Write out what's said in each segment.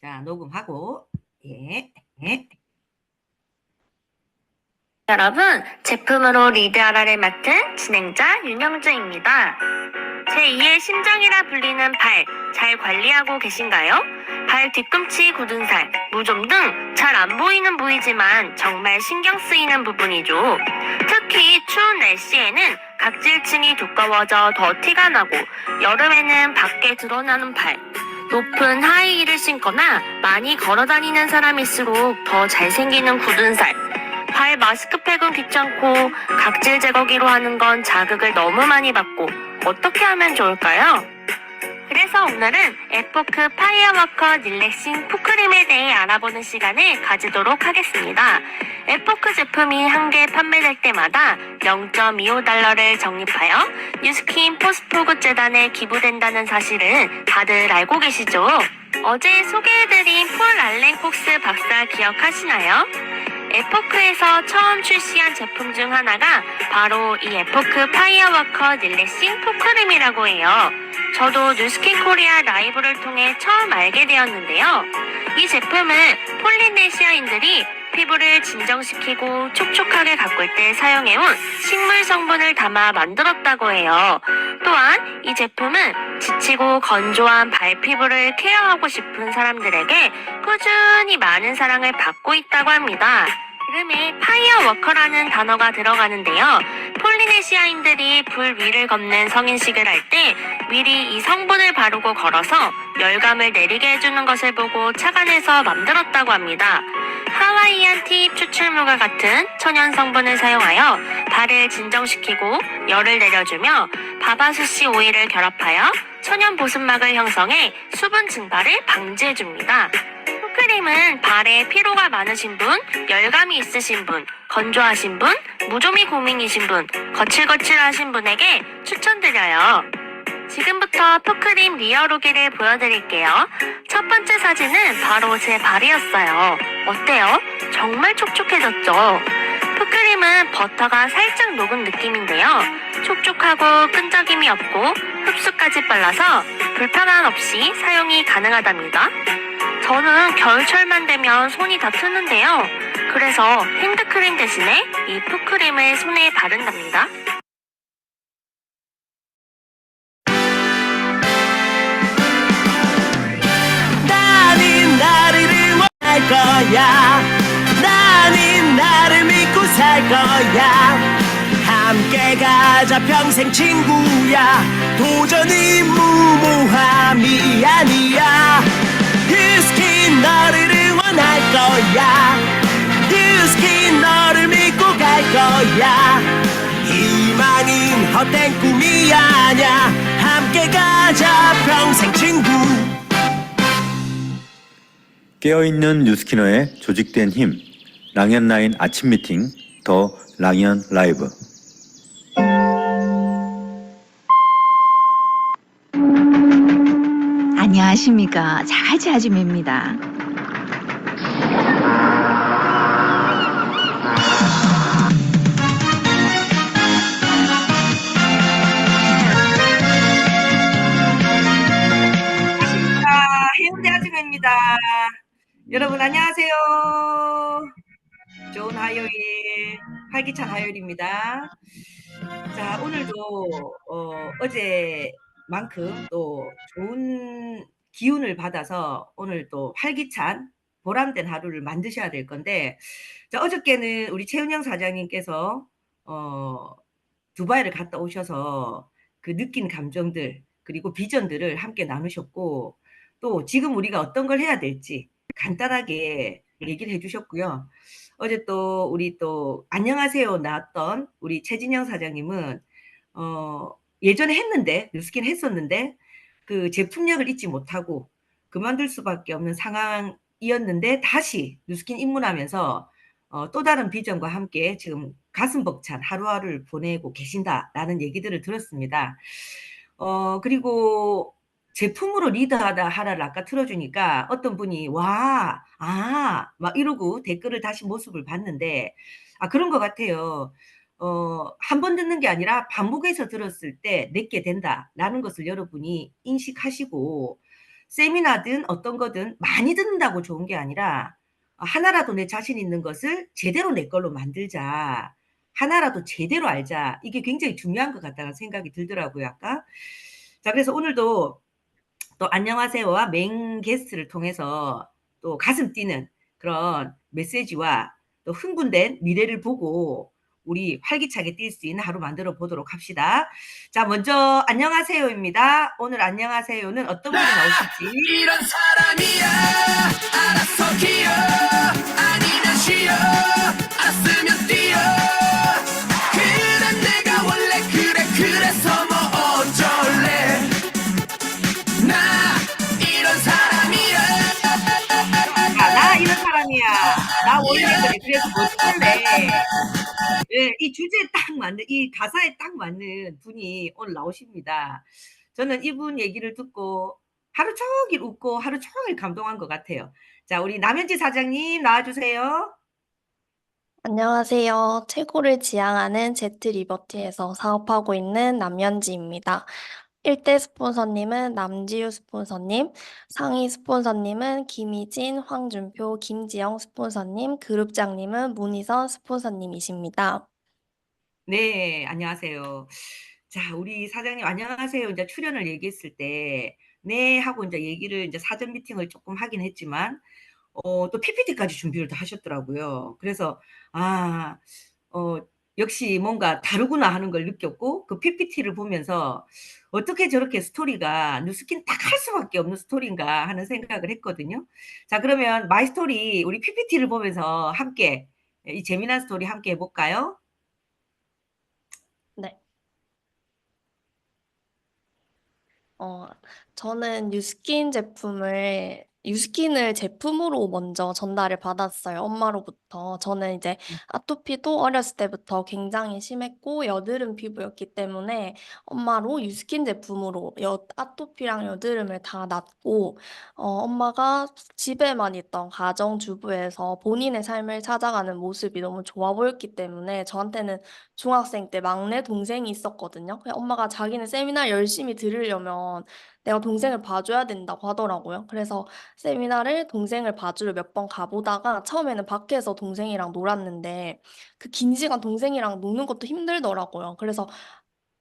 자, 녹음하고. 예. 예. 여러분, 제품으로 리드하라를 맡은 진행자 윤영주입니다. 제2의 심장이라 불리는 발, 잘 관리하고 계신가요? 발 뒤꿈치 굳은 살, 무좀 등 잘 안 보이는 부위지만 정말 신경 쓰이는 부분이죠. 특히 추운 날씨에는 각질층이 두꺼워져 더 티가 나고 여름에는 밖에 드러나는 발, 높은 하이힐을 신거나 많이 걸어다니는 사람일수록 더 잘생기는 굳은 살, 발 마스크팩은 귀찮고 각질 제거기로 하는 건 자극을 너무 많이 받고 어떻게 하면 좋을까요? 그래서 오늘은 에포크 파이어워커 릴렉싱 풋크림에 대해 알아보는 시간을 가지도록 하겠습니다. 에포크 제품이 한 개 판매될 때마다 0.25달러를 적립하여 뉴스킨 포스포그 재단에 기부된다는 사실은 다들 알고 계시죠? 어제 소개해드린 폴 알렌 콕스 박사 기억하시나요? 에포크에서 처음 출시한 제품 중 하나가 바로 이 에포크 파이어워커 릴렉싱 풋크림이라고 해요. 저도 뉴스킨 코리아 라이브를 통해 처음 알게 되었는데요. 이 제품은 폴리네시아인들이 피부를 진정시키고 촉촉하게 가꿀 때 사용해온 식물 성분을 담아 만들었다고 해요. 또한 이 제품은 지치고 건조한 발 피부를 케어하고 싶은 사람들에게 꾸준히 많은 사랑을 받고 있다고 합니다. 이름에 파이어워커라는 단어가 들어가는데요. 폴리네시아인들이 불 위를 걷는 성인식을 할 때 미리 이 성분을 바르고 걸어서 열감을 내리게 해주는 것을 보고 착안해서 만들었다고 합니다. 하와이안 티 추출물과 같은 천연 성분을 사용하여 발을 진정시키고 열을 내려주며 바바수씨 오일을 결합하여 천연 보습막을 형성해 수분 증발을 방지해줍니다. 풋크림은 발에 피로가 많으신 분, 열감이 있으신 분, 건조하신 분, 무좀이 고민이신 분, 거칠거칠하신 분에게 추천드려요. 지금부터 풋크림 리얼 후기를 보여드릴게요. 첫 번째 사진은 바로 제 발이었어요. 어때요? 정말 촉촉해졌죠? 풋크림은 버터가 살짝 녹은 느낌인데요. 촉촉하고 끈적임이 없고 흡수까지 빨라서 불편함 없이 사용이 가능하답니다. 저는 겨울철만 되면 손이 다 트는데요. 그래서 핸드크림 대신에 이 풋크림을 손에 바른답니다. 나는 나를 응원할 거야. 나는 나를 믿고 살 거야. 함께 가자 평생 친구야. 도전은 무모함이 아니야. 뉴스킨 너를 응원할 거야. 뉴스킨 너를 믿고 갈 거야. 희망은 헛된 꿈이 아냐. 함께 가자 평생 친구. 깨어있는 뉴스키너의 조직된 힘, 랑연라인 아침 미팅, 더 랑연 라이브. 안녕하십니까. 자갈치 아줌입니다. 안녕하십니까. 해운대 아줌입니다. 여러분 안녕하세요. 좋은 화요일, 활기찬 화요일입니다. 자, 오늘도 어제만큼 또 좋은 기운을 받아서 오늘 또 활기찬 보람된 하루를 만드셔야 될 건데, 자, 어저께는 우리 최은영 사장님께서 두바이를 갔다 오셔서 그 느낀 감정들 그리고 비전들을 함께 나누셨고, 또 지금 우리가 어떤 걸 해야 될지 간단하게 얘기를 해주셨고요. 어제 또 우리 또 안녕하세요 나왔던 우리 최진영 사장님은 예전에 했는데 뉴스킨 했었는데 그 제품력을 잊지 못하고 그만둘 수밖에 없는 상황이었는데 다시 뉴스킨 입문하면서 또 다른 비전과 함께 지금 가슴 벅찬 하루하루를 보내고 계신다라는 얘기들을 들었습니다. 그리고 제품으로 리드하다 하라를 아까 틀어주니까 어떤 분이 와, 막 이러고 댓글을 다시 모습을 봤는데, 그런 것 같아요. 한 번 듣는 게 아니라 반복해서 들었을 때 내게 된다라는 것을 여러분이 인식하시고, 세미나든 어떤 거든 많이 듣는다고 좋은 게 아니라 하나라도 내 자신 있는 것을 제대로 내 걸로 만들자. 하나라도 제대로 알자. 이게 굉장히 중요한 것 같다는 생각이 들더라고요, 아까. 자, 그래서 오늘도 또 안녕하세요와 메인 게스트를 통해서 또 가슴 뛰는 그런 메시지와 또 흥분된 미래를 보고 우리 활기차게 뛸 수 있는 하루 만들어 보도록 합시다. 자, 먼저 안녕하세요입니다. 오늘 안녕하세요는 어떤 분이 나오실지. 이런 사람이야 알았어 기어 아니면 쉬어 알았으면 뛰어 그래 내가 원래 그래서 뭐 어쩔래 나 이런 사람이야 나 이런 사람이야. 나 원래 그래. 그래서 멋질래. 예, 이 주제에 딱 맞는, 이 가사에 딱 맞는 분이 오늘 나오십니다. 저는 이분 얘기를 듣고 하루 종일 웃고 하루 종일 감동한 것 같아요. 자, 우리 남현지 사장님 나와주세요. 안녕하세요. 최고를 지향하는 제트리버티에서 사업하고 있는 남연지입니다. 1대 스폰서님은 남지우 스폰서님, 상위 스폰서님은 김희진, 황준표, 김지영 스폰서님, 그룹장님은 문희선 스폰서님이십니다. 네, 안녕하세요. 자, 우리 사장님 안녕하세요. 이제 출연을 얘기했을 때, 네 하고 이제 얘기를 이제 사전 미팅을 조금 하긴 했지만, 또 PPT까지 준비를 다 하셨더라고요. 그래서, 아, 어, 역시 뭔가 다르구나 하는 걸 느꼈고, 그 PPT를 보면서 어떻게 저렇게 스토리가 뉴스킨 딱 할 수밖에 없는 스토리인가 하는 생각을 했거든요. 자, 그러면 마이 스토리, 우리 PPT를 보면서 함께, 이 재미난 스토리 함께 해볼까요? 네. 어, 저는 뉴스킨을 제품으로 먼저 전달을 받았어요. 엄마로부터. 저는 이제 아토피도 어렸을 때부터 굉장히 심했고, 여드름 피부였기 때문에 엄마로 뉴스킨 제품으로 아토피랑 여드름을 다 놨고, 엄마가 집에만 있던 가정주부에서 본인의 삶을 찾아가는 모습이 너무 좋아 보였기 때문에 저한테는 중학생 때 막내 동생이 있었거든요. 그냥 엄마가 자기는 세미나 열심히 들으려면 내가 동생을 봐줘야 된다고 하더라고요. 그래서 세미나를 동생을 봐주러 몇 번 가보다가 처음에는 밖에서 동생이랑 놀았는데 그 긴 시간 동생이랑 노는 것도 힘들더라고요. 그래서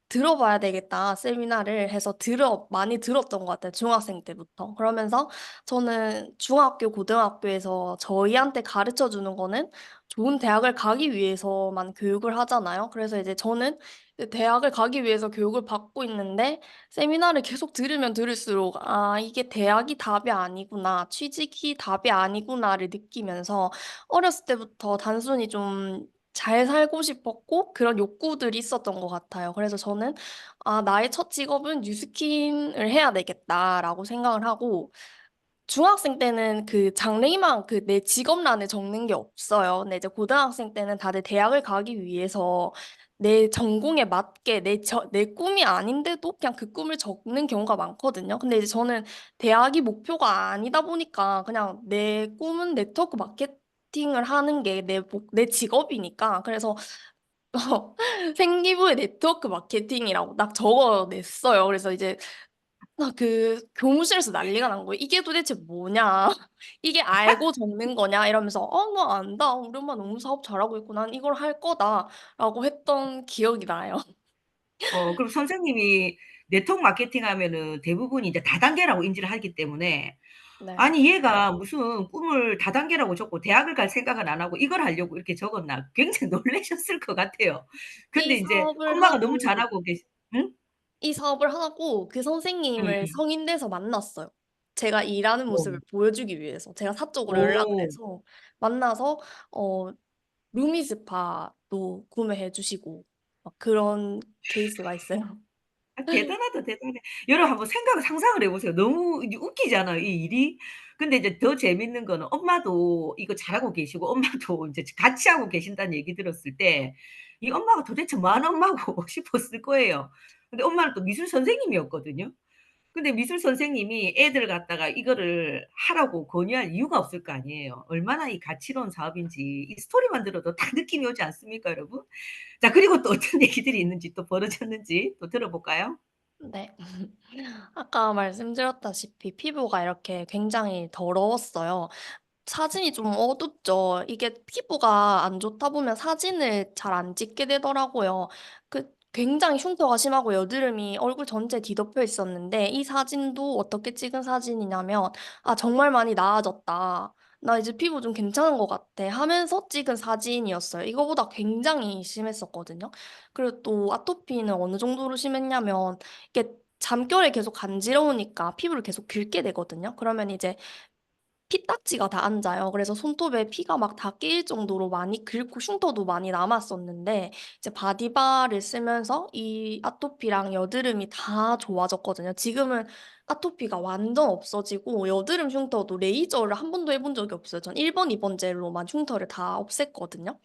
들어봐야 되겠다, 세미나를 해서 많이 들었던 것 같아요. 중학생 때부터. 그러면서 저는 중학교, 고등학교에서 저희한테 가르쳐 주는 거는 좋은 대학을 가기 위해서만 교육을 하잖아요. 그래서 이제 저는 대학을 가기 위해서 교육을 받고 있는데 세미나를 계속 들으면 들을수록 이게 대학이 답이 아니구나, 취직이 답이 아니구나를 느끼면서 어렸을 때부터 단순히 좀 잘 살고 싶었고 그런 욕구들이 있었던 것 같아요. 그래서 저는 나의 첫 직업은 뉴스킨을 해야 되겠다라고 생각을 하고 중학생 때는 그 장래희망 그 내 직업란에 적는 게 없어요. 근데 이제 고등학생 때는 다들 대학을 가기 위해서 내 전공에 맞게 내 꿈이 아닌데도 그냥 그 꿈을 적는 경우가 많거든요. 근데 이제 저는 대학이 목표가 아니다 보니까 그냥 내 꿈은 네트워크 마케팅을 하는 게 내 직업이니까. 그래서 생기부에 네트워크 마케팅이라고 딱 적어냈어요. 그래서 이제 그 교무실에서 난리가 난 거예요. 이게 도대체 뭐냐? 이게 알고 적는 거냐? 이러면서 나 안다. 우리 엄마 너무 사업 잘하고 있고 난 이걸 할 거다라고 했던 기억이 나요. 그럼 선생님이 네트워크 마케팅 하면은 대부분이 이제 다단계라고 인지를 하기 때문에 네. 아니 얘가 무슨 꿈을 다단계라고 적고 대학을 갈 생각은 안 하고 이걸 하려고 이렇게 적었나 굉장히 놀라셨을 것 같아요. 근데 이 이제 사업을 엄마가 너무 하고 잘하고 응? 이 사업을 하고 그 선생님을 음. 성인 돼서 만났어요. 제가 일하는 어. 모습을 보여주기 위해서 제가 사적으로 연락을 오. 해서 만나서 어 루미 스파도 구매해 주시고 막 그런 케이스가 있어요. 대단하다, 대단해. 여러분 한번 상상을 해 보세요. 너무 이제 웃기잖아요, 이 일이. 근데 이제 더 재밌는 거는 엄마도 이거 잘하고 계시고 엄마도 이제 같이 하고 계신다는 얘기 들었을 때 이 엄마가 도대체 뭐 하는 엄마고 싶었을 거예요. 근데 엄마는 또 미술 선생님이었거든요. 근데 미술 선생님이 애들 갖다가 이거를 하라고 권유할 이유가 없을 거 아니에요. 얼마나 이 가치로운 사업인지 이 스토리만 들어도 딱 느낌이 오지 않습니까, 여러분? 자, 그리고 또 어떤 얘기들이 있는지 또 벌어졌는지 또 들어볼까요? 네. 아까 말씀드렸다시피 피부가 이렇게 굉장히 더러웠어요. 사진이 좀 어둡죠. 이게 피부가 안 좋다 보면 사진을 잘 안 찍게 되더라고요. 굉장히 흉터가 심하고 여드름이 얼굴 전체에 뒤덮여 있었는데 이 사진도 어떻게 찍은 사진이냐면 '아 정말 많이 나아졌다. 나 이제 피부 좀 괜찮은 것 같아.' 하면서 찍은 사진이었어요. 이거보다 굉장히 심했었거든요. 그리고 또 아토피는 어느 정도로 심했냐면 이게 잠결에 계속 간지러우니까 피부를 계속 긁게 되거든요. 그러면 이제 피딱지가 다 앉아요. 그래서 손톱에 피가 막 다 끼일 정도로 많이 긁고 흉터도 많이 남았었는데 이제 바디바를 쓰면서 이 아토피랑 여드름이 다 좋아졌거든요. 지금은 아토피가 완전 없어지고 여드름 흉터도 레이저를 한 번도 해본 적이 없어요. 전 1 번, 2 번 젤로만 흉터를 다 없앴거든요.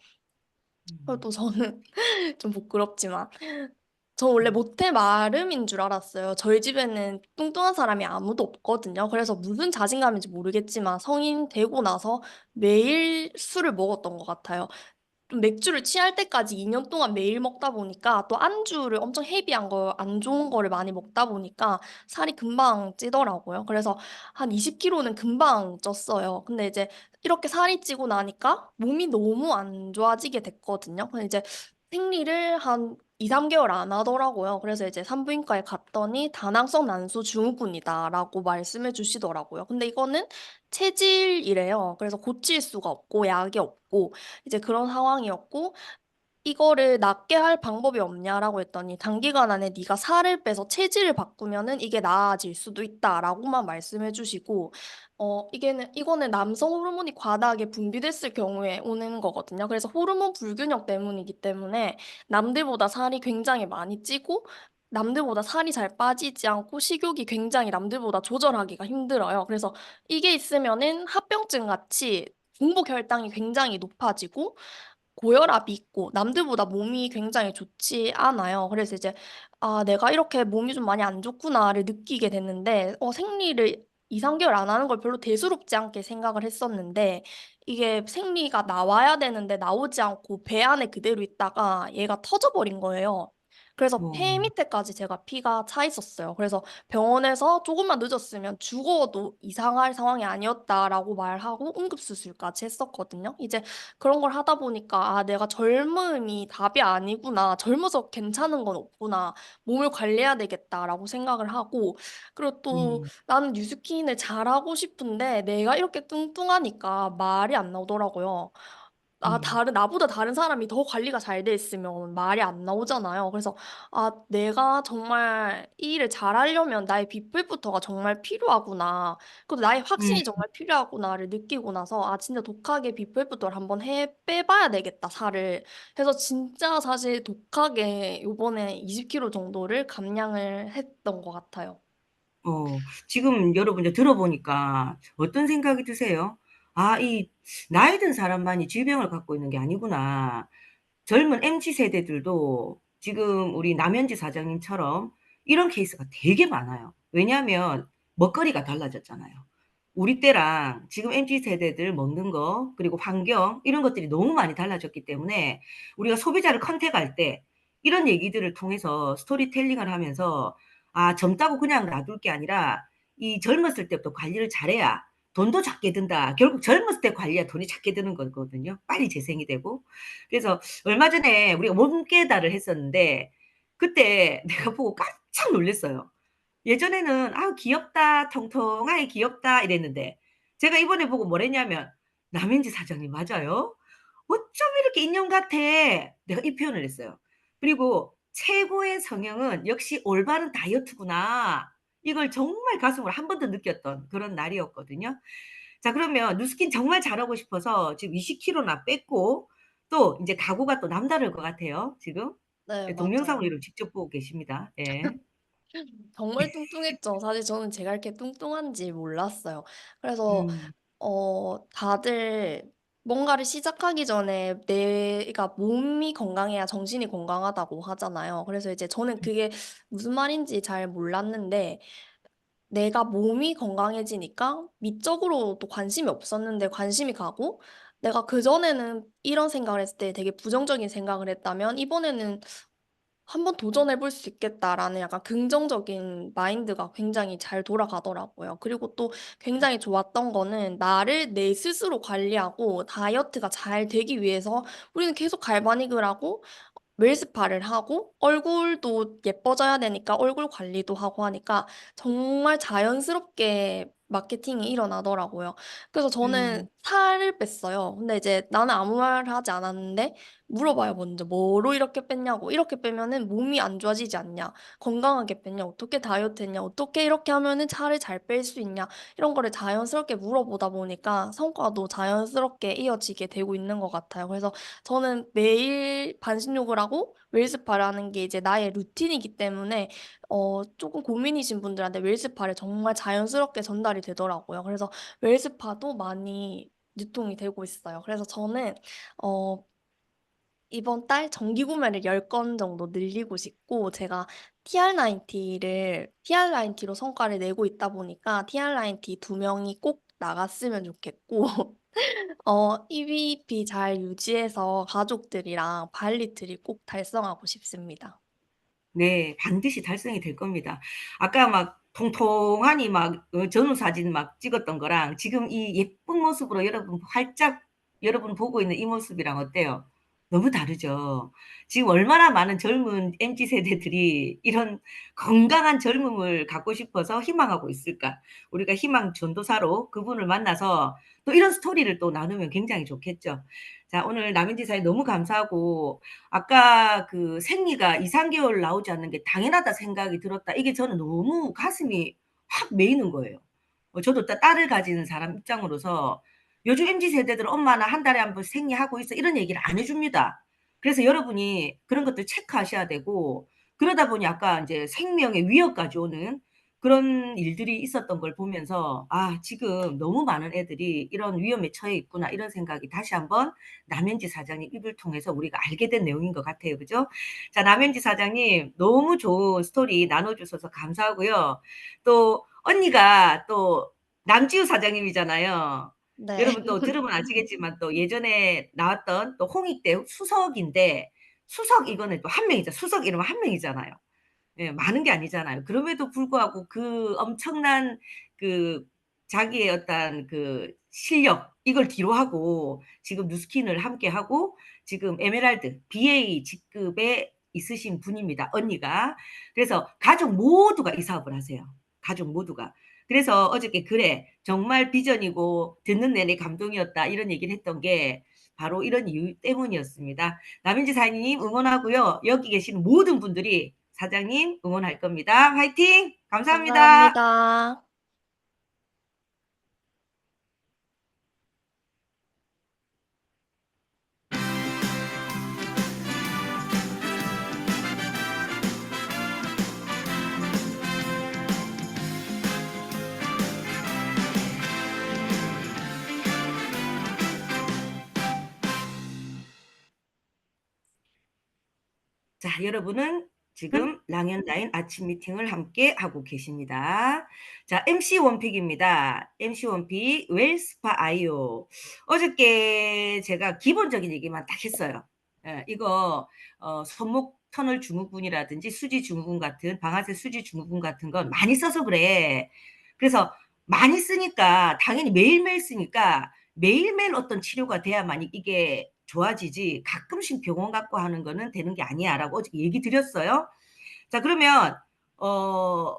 그리고 음. 또 저는 좀 부끄럽지만 저 원래 음. 모태 마름인 줄 알았어요. 저희 집에는 뚱뚱한 사람이 아무도 없거든요. 그래서 무슨 자신감인지 모르겠지만 성인 되고 나서 매일 술을 먹었던 것 같아요. 좀 맥주를 취할 때까지 2년 동안 매일 먹다 보니까 또 안주를 엄청 헤비한 거 안 좋은 거를 많이 먹다 보니까 살이 금방 찌더라고요. 그래서 한 20 킬로는 금방 쪘어요. 근데 이제 이렇게 살이 찌고 나니까 몸이 너무 안 좋아지게 됐거든요. 근데 이제 생리를 한 2-3 개월 안 하더라고요. 그래서 이제 산부인과에 갔더니 "다낭성 난소 증후군이다."라고 말씀해 주시더라고요. 근데 이거는 체질이래요. 그래서 고칠 수가 없고 약이 없고 이제 그런 상황이었고 "이거를 낫게 할 방법이 없냐?"라고 했더니 "단기간 안에 네가 살을 빼서 체질을 바꾸면은 이게 나아질 수도 있다."라고만 말씀해 주시고 이거는 남성 호르몬이 과다하게 분비됐을 경우에 오는 거거든요. 그래서 호르몬 불균형 때문이기 때문에 남들보다 살이 굉장히 많이 찌고 남들보다 살이 잘 빠지지 않고 식욕이 굉장히 남들보다 조절하기가 힘들어요. 그래서 이게 있으면은 합병증 같이 중복 혈당이 굉장히 높아지고 고혈압이 있고 남들보다 몸이 굉장히 좋지 않아요. 그래서 이제 '아 내가 이렇게 몸이 좀 많이 안 좋구나.'를 느끼게 됐는데 생리를 2-3 개월 안 하는 걸 별로 대수롭지 않게 생각을 했었는데 이게 생리가 나와야 되는데 나오지 않고 배 안에 그대로 있다가 얘가 터져 버린 거예요. 그래서 폐 어. 밑에까지 제가 피가 차 있었어요. 그래서 병원에서 "조금만 늦었으면 죽어도 이상할 상황이 아니었다."라고 말하고 응급수술까지 했었거든요. 이제 그런 걸 하다 보니까 '아 내가 젊음이 답이 아니구나. 젊어서 괜찮은 건 없구나. 몸을 관리해야 되겠다.'라고 생각을 하고 그리고 또 음. 나는 뉴스킨을 잘하고 싶은데 내가 이렇게 뚱뚱하니까 말이 안 나오더라고요. 음. 나보다 다른 사람이 더 관리가 잘 돼 있으면 말이 안 나오잖아요. 그래서 '아 내가 정말 이 일을 잘하려면 나의 비법부터가 정말 필요하구나. 그리고 나의 음. 확신이 정말 필요하구나.'를 느끼고 나서 '아 진짜 독하게 비법부터를 한번 빼 봐야 되겠다 살을.' 해서 진짜 사실 독하게 요번에 20 킬로 정도를 감량을 했던 것 같아요. 지금 여러분 이제 들어보니까 어떤 생각이 드세요? '아 이 나이 든 사람만이 질병을 갖고 있는 게 아니구나. 젊은 MZ 세대들도 지금 우리 남현지 사장님처럼 이런 케이스가 되게 많아요.' 왜냐하면 먹거리가 달라졌잖아요. 우리 때랑 지금 MZ 세대들 먹는 거 그리고 환경 이런 것들이 너무 많이 달라졌기 때문에 우리가 소비자를 컨택할 때 이런 얘기들을 통해서 스토리텔링을 하면서 젊다고 그냥 놔둘 게 아니라 이 젊었을 때부터 관리를 잘해야 돈도 작게 든다. 결국 젊었을 때 관리해야 돈이 작게 드는 거거든요, 빨리 재생이 되고. 그래서 얼마 전에 우리가 몸깨달을 했었는데 그때 내가 보고 깜짝 놀랐어요. 예전에는 '아 귀엽다. 통통하게 귀엽다.' 이랬는데 제가 이번에 보고 뭐랬냐면 "남현지 사장님 맞아요? 어쩜 이렇게 인형 같아." 내가 이 표현을 했어요. 그리고 "최고의 성형은 역시 올바른 다이어트구나." 이걸 정말 가슴으로 한 번 더 느꼈던 그런 날이었거든요. 자 그러면 누스킨 정말 잘하고 싶어서 지금 20 킬로나 뺐고 또 인제 각오가 또 남다를 것 같아요 지금. 네 예 동영상으로 맞아요. 이렇게 직접 보고 계십니다. 예. 정말 뚱뚱했죠. 사실 저는 제가 이렇게 뚱뚱한지 몰랐어요. 그래서 음. 다들 뭔가를 시작하기 전에 내가 몸이 건강해야 정신이 건강하다고 하잖아요. 그래서 이제 저는 그게 무슨 말인지 잘 몰랐는데 내가 몸이 건강해지니까 미적으로 또 관심이 없었는데 관심이 가고 내가 그전에는 이런 생각을 했을 때 되게 부정적인 생각을 했다면 이번에는 한번 도전해 볼 수 있겠다라는 약간 긍정적인 마인드가 굉장히 잘 돌아가더라고요. 그리고 또 굉장히 좋았던 거는 나를 내 스스로 관리하고 다이어트가 잘 되기 위해서 우리는 계속 갈바닉을 하고 웰스파를 하고 얼굴도 예뻐져야 되니까 얼굴 관리도 하고 하니까 정말 자연스럽게 마케팅이 일어나더라고요. 그래서 저는 음. 살을 뺐어요. 근데 이제 나는 아무 말 하지 않았는데 물어봐요 먼저. "뭐로 이렇게 뺐냐."고. "이렇게 빼면은 몸이 안 좋아지지 않냐? 건강하게 뺐냐? 어떻게 다이어트 했냐? 어떻게 이렇게 하면은 살을 잘 뺄 수 있냐?" 이런 거를 자연스럽게 물어보다 보니까 성과도 자연스럽게 이어지게 되고 있는 것 같아요. 그래서 저는 매일 반신욕을 하고 웰스파를 하는 게 이제 나의 루틴이기 때문에 쪼금 고민이신 분들한테 웰스파를 정말 자연스럽게 전달이 되더라고요. 그래서 웰스파도 많이 유통이 되고 있어요. 그래서 저는 어 이번 달 정기 구매를 10건 정도 늘리고 싶고 제가 TR90로 성과를 내고 있다 보니까 TR90 두 명이 꼭 나갔으면 좋겠고 EVP 잘 유지해서 가족들이랑 발리트리 꼭 달성하고 싶습니다. 네. 반드시 달성이 될 겁니다. 아까 막 통통하니 막 전후 사진 막 찍었던 거랑 지금 이 예쁜 모습으로 여러분 활짝 여러분 보고 있는 이 모습이랑 어때요? 너무 다르죠. 지금 얼마나 많은 젊은 MZ 세대들이 이런 건강한 젊음을 갖고 싶어서 희망하고 있을까? 우리가 희망 전도사로 그분을 만나서 또 이런 스토리를 또 나누면 굉장히 좋겠죠. 자, 오늘 남인지 사님 너무 감사하고 아까 그 생리가 2-3 개월 나오지 않는 게 당연하다 생각이 들었다. 이게 저는 너무 가슴이 확 메이는 거예요. 저도 딸을 가지는 사람 입장으로서 요즘 MZ 세대들은 "엄마 나 한 달에 한 번 생리하고 있어." 이런 얘기를 안 해 줍니다. 그래서 여러분이 그런 것들 체크하셔야 되고 그러다 보니 아까 인제 생명의 위협까지 오는 그런 일들이 있었던 걸 보면서 '아 지금 너무 많은 애들이 이런 위험에 처해 있구나.' 이런 생각이 다시 한번 남현지 사장님 입을 통해서 우리가 알게 된 내용인 것 같아요. 그죠? 자, 남현지 사장님 너무 좋은 스토리 나눠 주셔서 감사하고요. 또 언니가 또 남지우 사장님이잖아요. 네. 여러분 또 들으면 아시겠지만 또 예전에 나왔던 또 홍익대 수석인데 수석 이거는 또 한 명이죠. 수석 이러면 한 명이잖아요. 예, 많은 게 아니잖아요. 그럼에도 불구하고 그 엄청난 그 자기의 어떤 그 실력 이걸 뒤로 하고 지금 누스킨을 함께 하고 지금 에메랄드 BA 직급에 있으신 분입니다, 언니가. 그래서 가족 모두가 이 사업을 하세요. 가족 모두가. 그래서 어저께 "그래. 정말 비전이고 듣는 내내 감동이었다." 이런 얘기를 했던 게 바로 이런 이유 때문이었습니다. 남인지 사장님 응원하고요. 여기 계신 모든 분들이 사장님 응원할 겁니다. 화이팅! 감사합니다. 감사합니다. 자, 여러분은 지금 랑앤라인 아침 미팅을 함께 하고 계십니다. 자, MC 원픽입니다. MC 원픽 웰스파 아이오. 어저께 제가 기본적인 얘기만 딱 했어요. 예, 이거 손목 터널 증후군이라든지 수지 증후군 같은 방아쇠 수지 증후군 같은 건 많이 써서 그래. 그래서 많이 쓰니까 당연히 매일매일 쓰니까 매일매일 어떤 치료가 돼야만 이게 좋아지지 가끔씩 병원 갖고 하는 거는 되는 게 아니야라고 어저께 얘기 드렸어요. 자, 그러면 어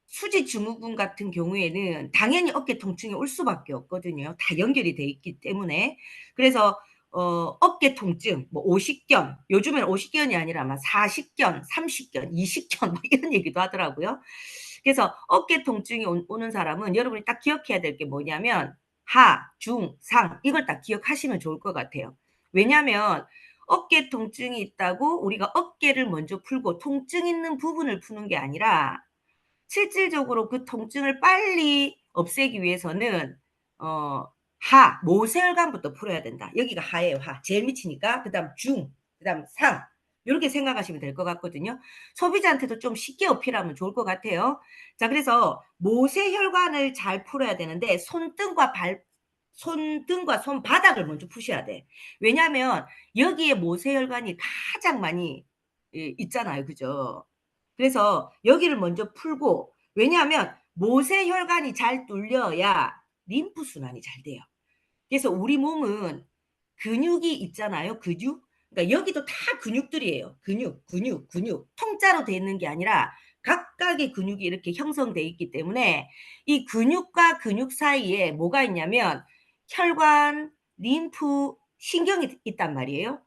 수지 증후군 같은 경우에는 당연히 어깨 통증이 올 수밖에 없거든요. 다 연결이 돼 있기 때문에. 그래서 어깨 통증 뭐 오십견 요즘에는 오십견이 아니라 막 사십견, 삼십견, 이십견 막 이런 얘기도 하더라고요. 그래서 어깨 통증이 오는 사람은 여러분이 딱 기억해야 될 게 뭐냐면 하, 중, 상 이걸 딱 기억하시면 좋을 것 같아요. 왜냐하면 어깨 통증이 있다고 우리가 어깨를 먼저 풀고 통증 있는 부분을 푸는 게 아니라 실질적으로 그 통증을 빨리 없애기 위해서는 어 모세혈관부터 풀어야 된다. 여기가 하예요, 하. 제일 밑이니까. 그다음 중, 그다음 상. 요렇게 생각하시면 될 것 같거든요. 소비자한테도 좀 쉽게 어필하면 좋을 것 같아요. 자, 그래서 모세혈관을 잘 풀어야 되는데 손등과 손바닥을 먼저 푸셔야 돼. 왜냐하면 여기에 모세혈관이 가장 많이 있잖아요. 그죠? 그래서 여기를 먼저 풀고, 왜냐하면 모세혈관이 잘 뚫려야 림프 순환이 잘 돼요. 그래서 우리 몸은 근육이 있잖아요. 근육. 그러니까 여기도 다 근육들이에요. 근육. 통짜로 돼 있는 게 아니라 각각의 근육이 이렇게 형성돼 있기 때문에 이 근육과 근육 사이에 뭐가 있냐면 혈관, 림프, 신경이 있단 말이에요.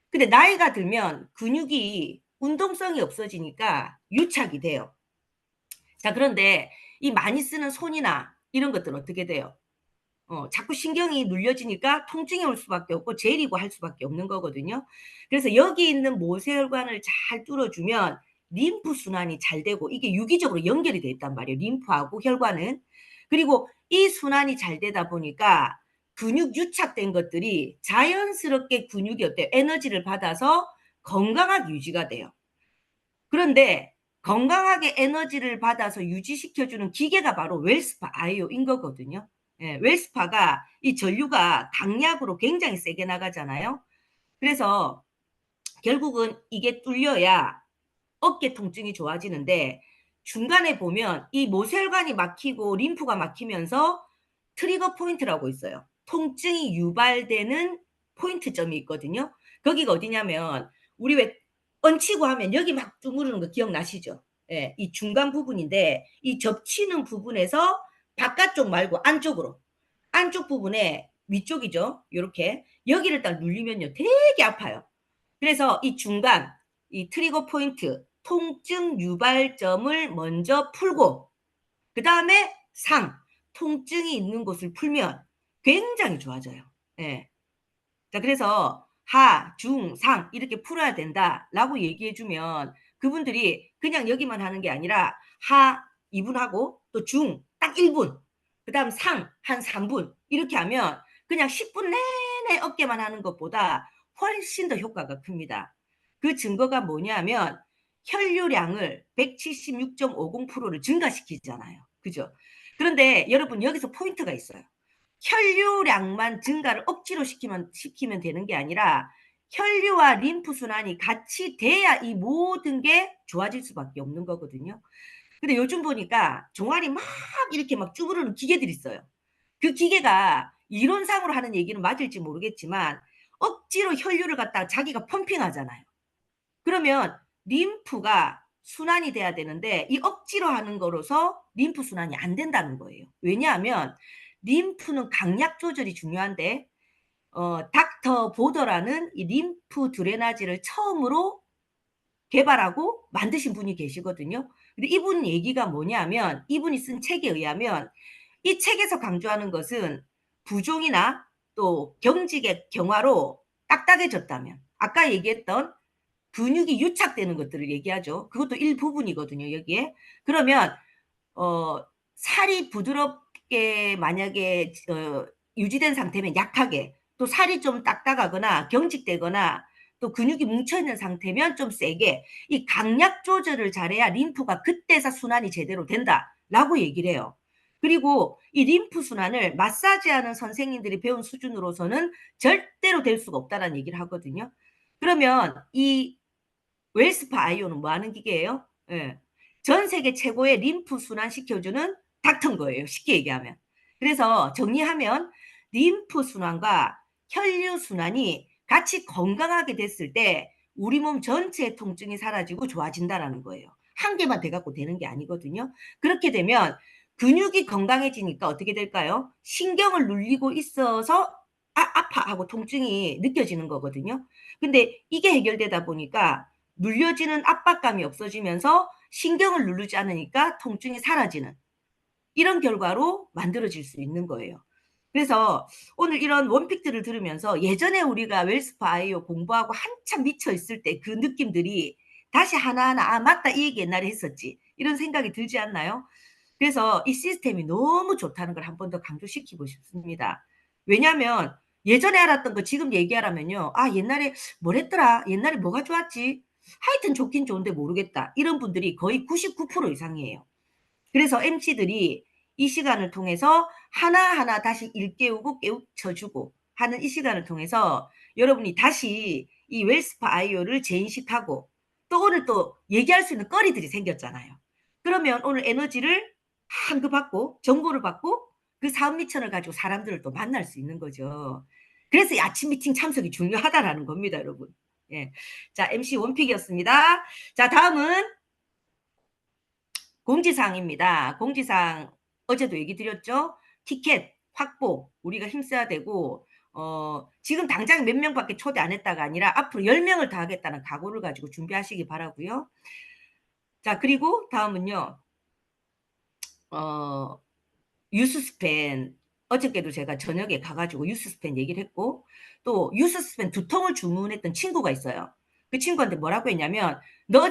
근데 나이가 들면 근육이 운동성이 없어지니까 유착이 돼요. 자, 그런데 이 많이 쓰는 손이나 이런 것들은 어떻게 돼요? 자꾸 신경이 눌려지니까 통증이 올 수밖에 없고 제리고 할 수밖에 없는 거거든요. 그래서 여기 있는 모세혈관을 잘 뚫어주면 림프 순환이 잘 되고, 이게 유기적으로 연결이 돼 있단 말이에요. 림프하고 혈관은. 그리고 이 순환이 잘 되다 보니까 근육 유착된 것들이 자연스럽게 근육이 어때요? 에너지를 받아서 건강하게 유지가 돼요. 그런데 건강하게 에너지를 받아서 유지시켜주는 기계가 바로 웰스파 아이오인 거거든요. 예, 웰스파가 이 전류가 강약으로 굉장히 세게 나가잖아요. 그래서 결국은 이게 뚫려야 어깨 통증이 좋아지는데, 중간에 보면 이 모세혈관이 막히고 림프가 막히면서 트리거 포인트라고 있어요. 통증이 유발되는 포인트점이 있거든요. 거기가 어디냐면 우리 왜 얹히고 하면 여기 막 쭈무르는 거 기억나시죠? 예, 이 중간 부분인데 이 접치는 부분에서 바깥쪽 말고 안쪽으로, 안쪽 부분에 위쪽이죠. 이렇게 여기를 딱 눌리면요 되게 아파요. 그래서 이 중간, 이 트리거 포인트, 통증 유발점을 먼저 풀고 그 다음에 상, 통증이 있는 곳을 풀면 굉장히 좋아져요. 예. 자, 그래서 하, 중, 상 이렇게 풀어야 된다라고 얘기해주면 그분들이 그냥 여기만 하는 게 아니라 하 2분 하고 또 중 딱 1분, 그 다음 상 한 3분 이렇게 하면 그냥 10분 내내 어깨만 하는 것보다 훨씬 더 효과가 큽니다. 그 증거가 뭐냐면 혈류량을 176.50%를 증가시키잖아요. 그죠? 그런데 여러분 여기서 포인트가 있어요. 혈류량만 증가를 억지로 시키면 되는 게 아니라 혈류와 림프 순환이 같이 돼야 이 모든 게 좋아질 수밖에 없는 거거든요. 근데 요즘 보니까 종아리 막 이렇게 막 쭈그르는 기계들이 있어요. 그 기계가 이론상으로 하는 얘기는 맞을지 모르겠지만 억지로 혈류를 갖다가 자기가 펌핑하잖아요. 그러면 림프가 순환이 돼야 되는데 이 억지로 하는 거로서 림프 순환이 안 된다는 거예요. 왜냐하면 림프는 강약 조절이 중요한데 닥터 보더라는 이 림프 드레나지를 처음으로 개발하고 만드신 분이 계시거든요. 근데 이분 얘기가 뭐냐면 이분이 쓴 책에 의하면 이 책에서 강조하는 것은 부종이나 또 경직의 경화로 딱딱해졌다면 아까 얘기했던 근육이 유착되는 것들을 얘기하죠. 그것도 일부분이거든요. 여기에. 그러면 살이 부드럽게 만약에 유지된 상태면 약하게, 또 살이 좀 딱딱하거나 경직되거나 또 근육이 뭉쳐있는 상태면 좀 세게, 이 강약 조절을 잘해야 림프가 그때서 순환이 제대로 된다라고 얘기를 해요. 그리고 이 림프 순환을 마사지하는 선생님들이 배운 수준으로서는 절대로 될 수가 없다는 얘기를 하거든요. 그러면 이 웰스파 아이오는 뭐 하는 기계예요? 예. 전 세계 최고의 림프 순환 시켜주는 닥터인 거예요. 쉽게 얘기하면. 그래서 정리하면 림프 순환과 혈류 순환이 같이 건강하게 됐을 때 우리 몸 전체의 통증이 사라지고 좋아진다라는 거예요. 한 개만 돼갖고 되는 게 아니거든요. 그렇게 되면 근육이 건강해지니까 어떻게 될까요? 신경을 눌리고 있어서 아파하고 통증이 느껴지는 거거든요. 근데 이게 해결되다 보니까 눌려지는 압박감이 없어지면서 신경을 누르지 않으니까 통증이 사라지는 이런 결과로 만들어질 수 있는 거예요. 그래서 오늘 이런 원픽들을 들으면서 예전에 우리가 웰스파 아이오 공부하고 한참 미쳐 있을 때 그 느낌들이 다시 하나하나 맞다 이 얘기 옛날에 했었지 이런 생각이 들지 않나요? 그래서 이 시스템이 너무 좋다는 걸 한 번 더 강조시키고 싶습니다. 왜냐하면 예전에 알았던 거 지금 얘기하라면요. 옛날에 뭘 했더라? 옛날에 뭐가 좋았지? 하여튼 좋긴 좋은데 모르겠다. 이런 분들이 거의 99% 이상이에요. 그래서 MC들이 이 시간을 통해서 하나하나 다시 일깨우고 깨우쳐주고 하는 이 시간을 통해서 여러분이 다시 이 웰스파 아이오를 재인식하고 또 오늘 또 얘기할 수 있는 거리들이 생겼잖아요. 그러면 오늘 에너지를 한그 받고 정보를 받고 그 사업 미천을 가지고 사람들을 또 만날 수 있는 거죠. 그래서 이 아침 미팅 참석이 중요하다라는 겁니다, 여러분. 예. 자, MC 원픽이었습니다. 자, 다음은 공지사항입니다. 공지사항 어제도 얘기 드렸죠? 티켓 확보 우리가 힘써야 되고 지금 당장 몇 명밖에 초대 안 했다가 아니라 앞으로 10명을 다 하겠다는 각오를 가지고 준비하시기 바라고요. 자, 그리고 다음은요. 유스스펜 어저께도 제가 저녁에 가가지고 유스스펜 얘기를 했고 또 유스스펜 2통을 주문했던 친구가 있어요. 그 친구한테 뭐라고 했냐면 너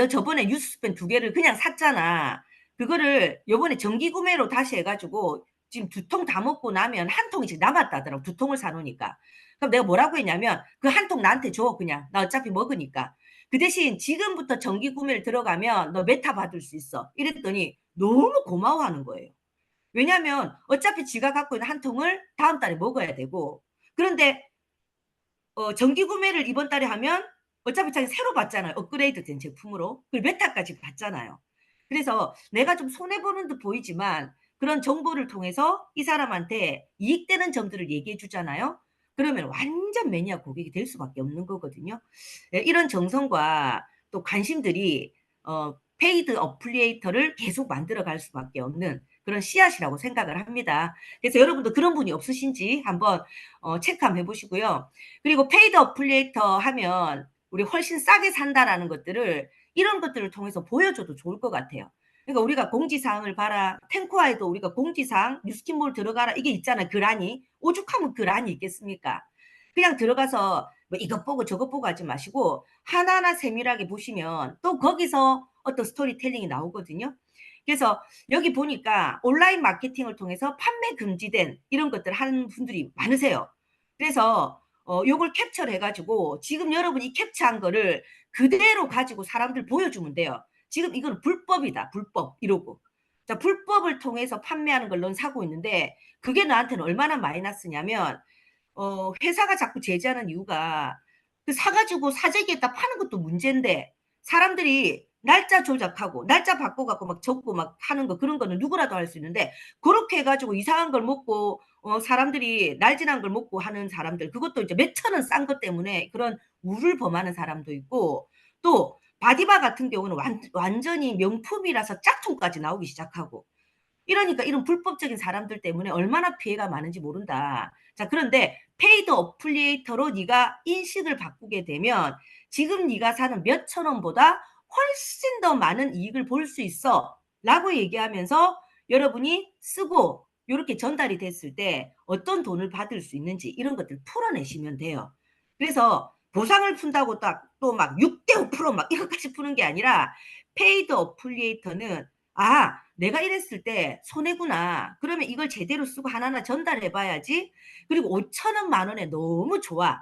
저번에 유스스펜 2개를 그냥 샀잖아. 그거를 요번에 정기 구매로 다시 해가지고 지금 2통 다 먹고 나면 한 통이 지금 남았다더라고. 2통을 사놓으니까. 그럼 내가 뭐라고 했냐면 그 한 통 나한테 줘. 그냥 나 어차피 먹으니까. 그 대신 지금부터 정기 구매를 들어가면 너 메타 받을 수 있어. 이랬더니 너무 고마워하는 거예요. 왜냐하면 어차피 지가 갖고 있는 한 통을 다음 달에 먹어야 되고 그런데 정기 구매를 이번 달에 하면 어차피 자기 새로 받잖아요. 업그레이드 된 제품으로. 그리고 메타까지 받잖아요. 그래서 내가 좀 손해보는 듯 보이지만 그런 정보를 통해서 이 사람한테 이익되는 점들을 얘기해 주잖아요. 그러면 완전 매니아 고객이 될 수밖에 없는 거거든요. 이런 정성과 또 관심들이 페이드 어플리에이터를 계속 만들어 갈 수밖에 없는 그런 씨앗이라고 생각을 합니다. 그래서 여러분도 그런 분이 없으신지 한번 체크 한번 해보시고요. 그리고 페이드 어플리에이터 하면 우리 훨씬 싸게 산다라는 것들을 이런 것들을 통해서 보여줘도 좋을 것 같아요. 그러니까 우리가 공지사항을 봐라. 탱코아에도 우리가 공지사항 뉴스킨몰 들어가라 이게 있잖아요. 글안이. 오죽하면 글안이 있겠습니까? 그냥 들어가서 뭐 이것 보고 저것 보고 하지 마시고 하나하나 세밀하게 보시면 또 거기서 어떤 스토리텔링이 나오거든요. 그래서 여기 보니까 온라인 마케팅을 통해서 판매 금지된 이런 것들 하는 분들이 많으세요. 그래서 요걸 캡처를 해가지고 지금 여러분이 이 캡처한 거를 그대로 가지고 사람들 보여주면 돼요. 지금 이건 불법이다. 불법 이러고. 자, 불법을 통해서 판매하는 걸 넌 사고 있는데 그게 나한테는 얼마나 마이너스냐면 회사가 자꾸 제재하는 이유가 그 사가지고 사재기에다 파는 것도 문제인데 사람들이 날짜 조작하고 날짜 바꿔갖고 막 적고 막 하는 거 그런 거는 누구라도 할 수 있는데 그렇게 해가지고 이상한 걸 먹고 사람들이 날진한 걸 먹고 하는 사람들 그것도 이제 몇 천 원 싼 것 때문에 그런 우를 범하는 사람도 있고 또 바디바 같은 경우는 완전히 명품이라서 짝퉁까지 나오기 시작하고 이러니까 이런 불법적인 사람들 때문에 얼마나 피해가 많은지 모른다. 자, 그런데 페이드 어플리에이터로 네가 인식을 바꾸게 되면 지금 네가 사는 몇천 원보다 훨씬 더 많은 이익을 볼 수 있어 라고 얘기하면서 여러분이 쓰고 이렇게 전달이 됐을 때 어떤 돈을 받을 수 있는지 이런 것들 풀어내시면 돼요. 그래서 보상을 푼다고 딱 또 막 6대 5%막 이것까지 푸는 게 아니라 페이드 어플리에이터는 내가 이랬을 때 손해구나. 그러면 이걸 제대로 쓰고 하나하나 전달해 봐야지. 그리고 5천 원, 만 원에 너무 좋아.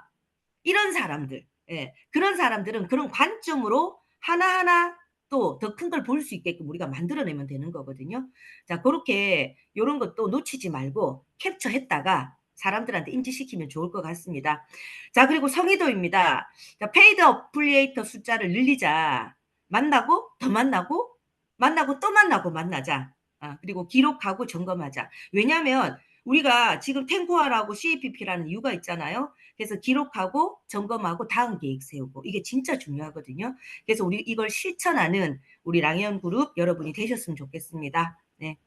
이런 사람들. 예, 그런 사람들은 그런 관점으로 하나하나 또 더 큰 걸 볼 수 있게끔 우리가 만들어내면 되는 거거든요. 자, 그렇게 이런 것도 놓치지 말고 캡처했다가 사람들한테 인지시키면 좋을 것 같습니다. 자, 그리고 성의도입니다. 자, 페이드 어플리에이터 숫자를 늘리자. 만나고 더 만나고 만나고 또 만나고 만나자. 그리고 기록하고 점검하자. 왜냐하면 우리가 지금 탱고하라고 CAPP라는 이유가 있잖아요. 그래서 기록하고 점검하고 다음 계획 세우고 이게 진짜 중요하거든요. 그래서 우리 이걸 실천하는 우리 랑현그룹 여러분이 되셨으면 좋겠습니다. 네.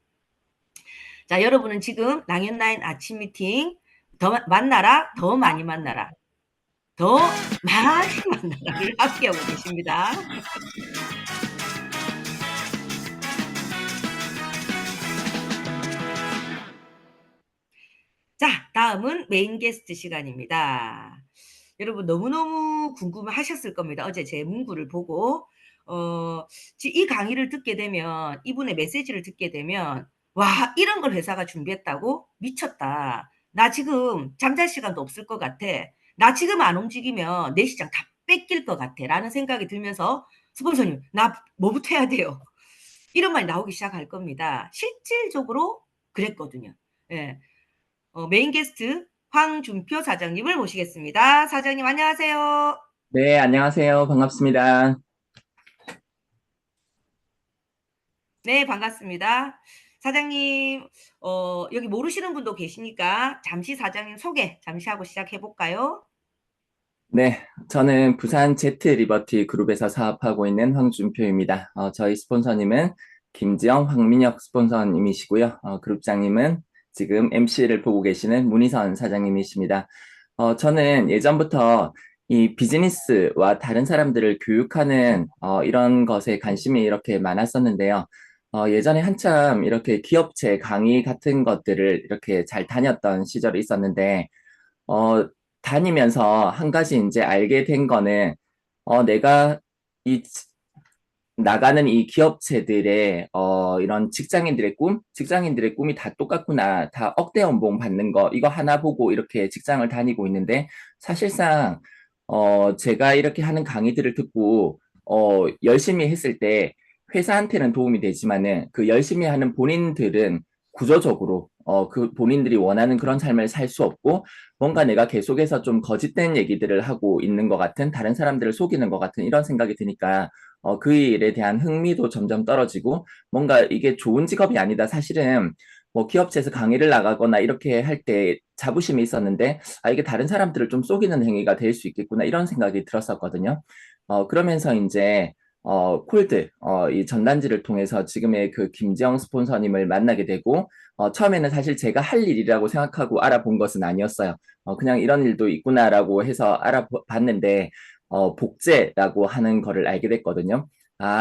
자, 여러분은 지금 랑현라인 아침 미팅 더 만나라, 더 많이 만나라, 더 많이 만나라를 함께하고 계십니다. 자, 다음은 메인 게스트 시간입니다. 여러분 너무너무 궁금하셨을 겁니다. 어제 제 문구를 보고 이 강의를 듣게 되면 이분의 메시지를 듣게 되면 와 이런 걸 회사가 준비했다고? 미쳤다. 나 지금 잠잘 시간도 없을 것 같아. 나 지금 안 움직이면 내 시장 다 뺏길 것 같아 라는 생각이 들면서 스폰서님 나 뭐부터 해야 돼요? 이런 말이 나오기 시작할 겁니다. 실질적으로 그랬거든요. 예. 메인 게스트 황준표 사장님을 모시겠습니다. 사장님 안녕하세요. 네, 안녕하세요. 반갑습니다. 네, 반갑습니다. 사장님, 여기 모르시는 분도 계시니까 잠시 사장님 소개 잠시 하고 시작해 볼까요? 네, 저는 부산 제트 리버티 그룹에서 사업하고 있는 황준표입니다. 저희 스폰서님은 김지영, 황민혁 스폰서님이시고요. 그룹장님은 지금 MC를 보고 계시는 문희선 사장님이십니다. 저는 예전부터 이 비즈니스와 다른 사람들을 교육하는 이런 것에 관심이 이렇게 많았었는데요. 예전에 한참 이렇게 기업체 강의 같은 것들을 이렇게 잘 다녔던 시절이 있었는데, 어, 다니면서 한 가지 이제 알게 된 거는, 내가 이 나가는 이 기업체들의 이런 직장인들의 꿈이 다 똑같구나. 다 억대 연봉 받는 거, 이거 하나 보고 이렇게 직장을 다니고 있는데, 사실상 제가 이렇게 하는 강의들을 듣고 열심히 했을 때 회사한테는 도움이 되지만은 그 열심히 하는 본인들은 구조적으로 그 본인들이 원하는 그런 삶을 살 수 없고, 뭔가 내가 계속해서 좀 거짓된 얘기들을 하고 있는 것 같은, 다른 사람들을 속이는 것 같은 이런 생각이 드니까 그 일에 대한 흥미도 점점 떨어지고, 뭔가 이게 좋은 직업이 아니다. 사실은 뭐 기업체에서 강의를 나가거나 이렇게 할 때 자부심이 있었는데, 이게 다른 사람들을 좀 속이는 행위가 될 수 있겠구나 이런 생각이 들었었거든요. 그러면서 이제 이 전단지를 통해서 지금의 그 김지영 스폰서님을 만나게 되고, 처음에는 사실 제가 할 일이라고 생각하고 알아본 것은 아니었어요. 그냥 이런 일도 있구나라고 해서 알아봤는데, 복제라고 하는 거를 알게 됐거든요.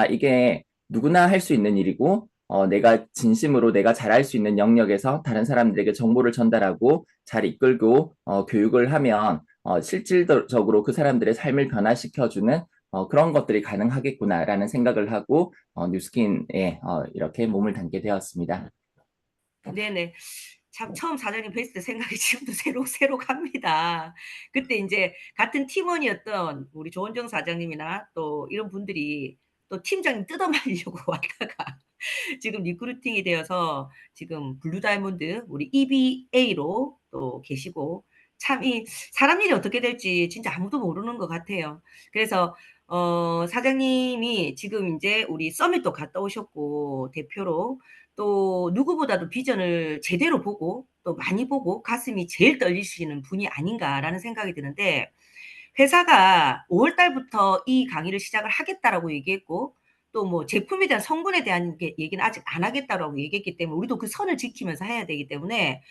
이게 누구나 할 수 있는 일이고, 내가 진심으로 내가 잘할 수 있는 영역에서 다른 사람들에게 정보를 전달하고 잘 이끌고 교육을 하면 실질적으로 그 사람들의 삶을 변화시켜주는 그런 것들이 가능하겠구나라는 생각을 하고 뉴스킨에 이렇게 몸을 담게 되었습니다. 네네. 참 처음 사장님 뵀을 때 생각이 지금도 새록새록합니다. 그때 인제 같은 팀원이었던 우리 조원정 사장님이나 또 이런 분들이 또 팀장님 뜯어말리려고 왔다가 지금 리크루팅이 되어서 지금 블루 다이몬드 우리 EBA로 또 계시고, 참 이 사람 일이 어떻게 될지 진짜 아무도 모르는 것 같아요. 그래서 사장님이 지금 인제 우리 서밋도 갔다 오셨고 대표로, 또 누구보다도 비전을 제대로 보고 또 많이 보고 가슴이 제일 떨리시는 분이 아닌가라는 생각이 드는데, 회사가 5월 달부터 이 강의를 시작을 하겠다라고 얘기했고, 또 뭐 제품에 대한 성분에 대한 얘기는 아직 안 하겠다라고 얘기했기 때문에 우리도 그 선을 지키면서 해야 되기 때문에,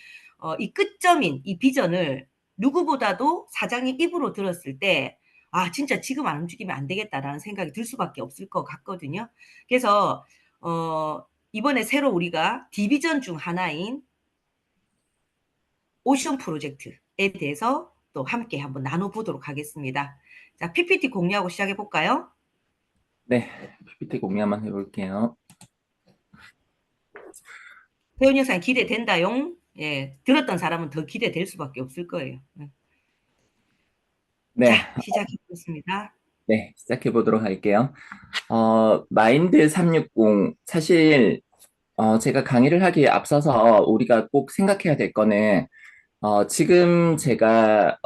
이 끝점인 이 비전을 누구보다도 사장님 입으로 들었을 때 '아 진짜 지금 안 움직이면 안 되겠다.'라는 생각이 들 수밖에 없을 것 같거든요. 그래서 이번에 새로 우리가 디비전 중 하나인 오션 프로젝트에 대해서 또 함께 한번 나눠 보도록 하겠습니다. 자, PPT 공유하고 시작해 볼까요? 네, PPT 공유 한번 해볼게요. 태훈 영상 기대된다용. 예, 들었던 사람은 더 기대될 수밖에 없을 거예요. 네, 자, 시작해 보겠습니다. 네, 시작해 보도록 할게요. 마인드 360, 사실 제가 강의를 하기에 앞서서 우리가 꼭 생각해야 될 거는, 지금 제가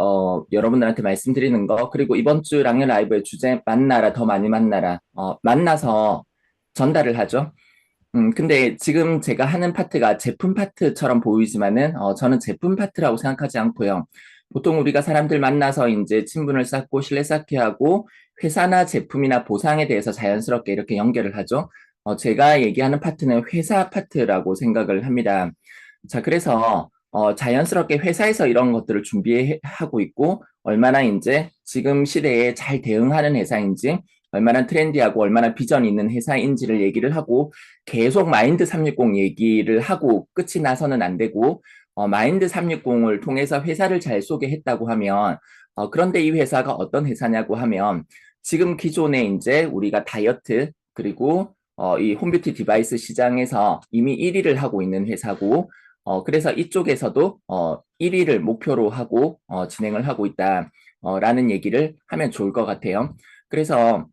여러분들한테 말씀드리는 거, 그리고 이번 주 랑연 라이브의 주제 만나라, 더 많이 만나라, 만나서 전달을 하죠. 근데 지금 제가 하는 파트가 제품 파트처럼 보이지만은 저는 제품 파트라고 생각하지 않고요. 보통 우리가 사람들 만나서 이제 친분을 쌓고 신뢰 쌓게 하고 회사나 제품이나 보상에 대해서 자연스럽게 이렇게 연결을 하죠. 제가 얘기하는 파트는 회사 파트라고 생각을 합니다. 자, 그래서 자연스럽게 회사에서 이런 것들을 준비하고 있고, 얼마나 이제 지금 시대에 잘 대응하는 회사인지, 얼마나 트렌디하고 얼마나 비전이 있는 회사인지를 얘기를 하고, 계속 마인드 360 얘기를 하고 끝이 나서는 안 되고, 마인드 360을 통해서 회사를 잘 소개했다고 하면, 그런데 이 회사가 어떤 회사냐고 하면, 지금 기존에 이제 우리가 다이어트, 그리고 이 홈뷰티 디바이스 시장에서 이미 1위를 하고 있는 회사고, 그래서 이쪽에서도 1위를 목표로 하고 진행을 하고 있다. 라는 얘기를 하면 좋을 것 같아요. 그래서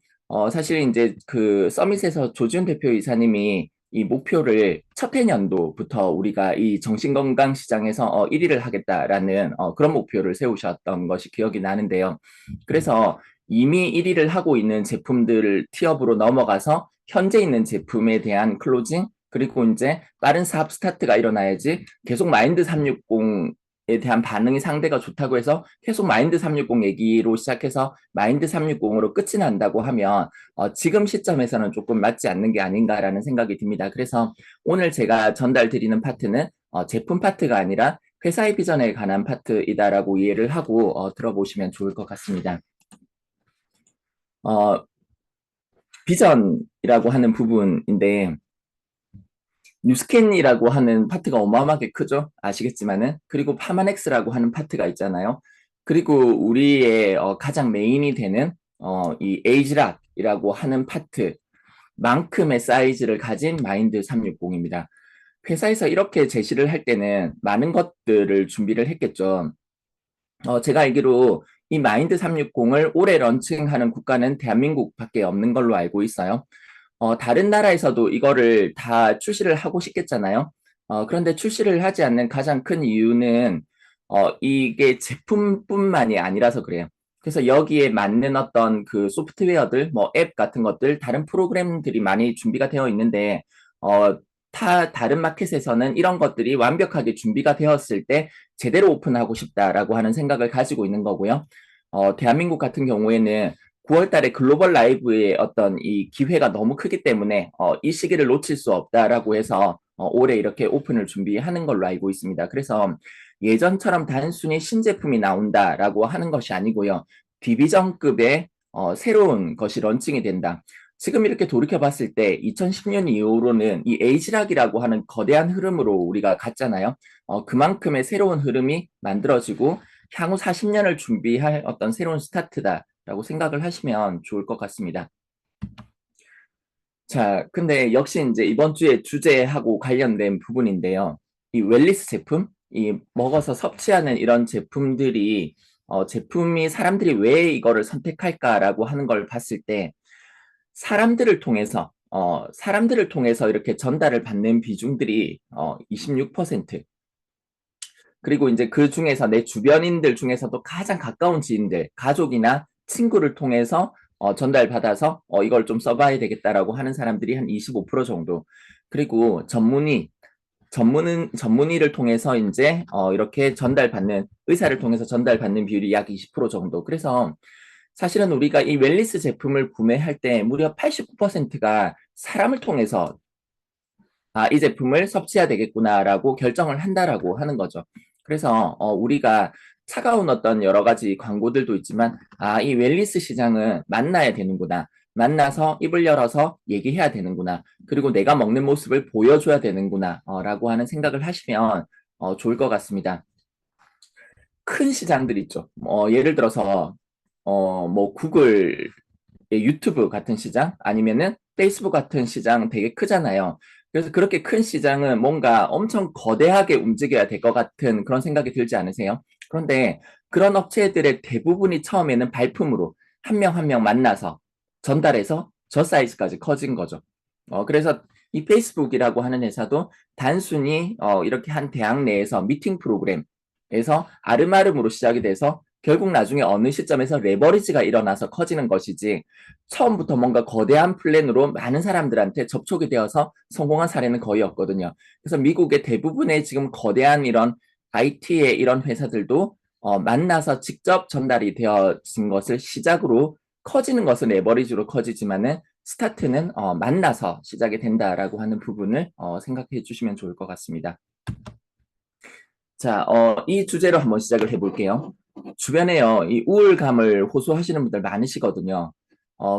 사실 이제 그 서밋에서 조지훈 대표이사님이 이 목표를 첫 해년도부터 우리가 이 정신건강 시장에서 1위를 하겠다라는 그런 목표를 세우셨던 것이 기억이 나는데요. 그래서 이미 1위를 하고 있는 제품들 티업으로 넘어가서 현재 있는 제품에 대한 클로징, 그리고 이제 빠른 사업 스타트가 일어나야지 계속 마인드 360에 대한 반응이 상대가 좋다고 해서 계속 마인드 360 얘기로 시작해서 마인드 360으로 끝이 난다고 하면 지금 시점에서는 조금 맞지 않는 게 아닌가라는 생각이 듭니다. 그래서 오늘 제가 전달 드리는 파트는 제품 파트가 아니라 회사의 비전에 관한 파트이다라고 이해를 하고 들어보시면 좋을 것 같습니다. 비전이라고 하는 부분인데 뉴스캔이라고 하는 파트가 어마어마하게 크죠. 아시겠지만은. 그리고 파마넥스라고 하는 파트가 있잖아요. 그리고 우리의 가장 메인이 되는 이 에이지락이라고 하는 파트만큼의 사이즈를 가진 마인드 360입니다. 회사에서 이렇게 제시를 할 때는 많은 것들을 준비를 했겠죠. 제가 알기로 이 마인드 360을 올해 런칭하는 국가는 대한민국밖에 없는 걸로 알고 있어요. 다른 나라에서도 이거를 다 출시를 하고 싶겠잖아요. 그런데 출시를 하지 않는 가장 큰 이유는 이게 제품뿐만이 아니라서 그래요. 그래서 여기에 맞는 어떤 그 소프트웨어들, 뭐 앱 같은 것들, 다른 프로그램들이 많이 준비가 되어 있는데 다른 마켓에서는 이런 것들이 완벽하게 준비가 되었을 때 제대로 오픈하고 싶다라고 하는 생각을 가지고 있는 거고요. 대한민국 같은 경우에는 9월 달에 글로벌 라이브의 어떤 이 기회가 너무 크기 때문에 이 시기를 놓칠 수 없다라고 해서 올해 이렇게 오픈을 준비하는 걸로 알고 있습니다. 그래서 예전처럼 단순히 신제품이 나온다라고 하는 것이 아니고요. 디비전급의 새로운 것이 런칭이 된다. 지금 이렇게 돌이켜 봤을 때 2010년 이후로는 이 에이지락이라고 하는 거대한 흐름으로 우리가 갔잖아요. 그만큼의 새로운 흐름이 만들어지고 향후 40년을 준비할 어떤 새로운 스타트다라고 생각을 하시면 좋을 것 같습니다. 자, 근데 역시 이제 이번 주에 주제하고 관련된 부분인데요. 이 웰니스 제품, 이 먹어서 섭취하는 이런 제품들이 제품이 사람들이 왜 이거를 선택할까라고 하는 걸 봤을 때 사람들을 통해서 이렇게 전달을 받는 비중들이 26%. 그리고 이제 그 중에서 내 주변인들 중에서도 가장 가까운 지인들, 가족이나 친구를 통해서 전달받아서 이걸 좀 써봐야 되겠다라고 하는 사람들이 한 25% 정도. 그리고 전문의를 통해서 이제 이렇게 전달받는, 의사를 통해서 전달받는 비율이 약 20% 정도. 그래서 사실은 우리가 이 웰니스 제품을 구매할 때 무려 89%가 사람을 통해서 이 제품을 섭취해야 되겠구나라고 결정을 한다라고 하는 거죠. 그래서 우리가 차가운 어떤 여러 가지 광고들도 있지만 이 웰니스 시장은 만나야 되는구나. 만나서 입을 열어서 얘기해야 되는구나. 그리고 내가 먹는 모습을 보여줘야 되는구나 라고 하는 생각을 하시면 좋을 것 같습니다. 큰 시장들 있죠. 예를 들어서 뭐 구글, 유튜브 같은 시장 아니면은 페이스북 같은 시장 되게 크잖아요. 그래서 그렇게 큰 시장은 뭔가 엄청 거대하게 움직여야 될 것 같은 그런 생각이 들지 않으세요? 그런데 그런 업체들의 대부분이 처음에는 발품으로 한 명 한 명 만나서 전달해서 저 사이즈까지 커진 거죠. 그래서 이 페이스북이라고 하는 회사도 단순히 이렇게 한 대학 내에서 미팅 프로그램에서 아름아름으로 시작이 돼서 결국 나중에 어느 시점에서 레버리지가 일어나서 커지는 것이지 처음부터 뭔가 거대한 플랜으로 많은 사람들한테 접촉이 되어서 성공한 사례는 거의 없거든요. 그래서 미국의 대부분의 지금 거대한 이런 IT의 이런 회사들도 만나서 직접 전달이 되어진 것을 시작으로 커지는 것은 레버리지로 커지지만은 스타트는 만나서 시작이 된다라고 하는 부분을 생각해 주시면 좋을 것 같습니다. 자, 이 주제로 한번 시작을 해볼게요. 주변에요, 이 우울감을 호소하시는 분들 많으시거든요.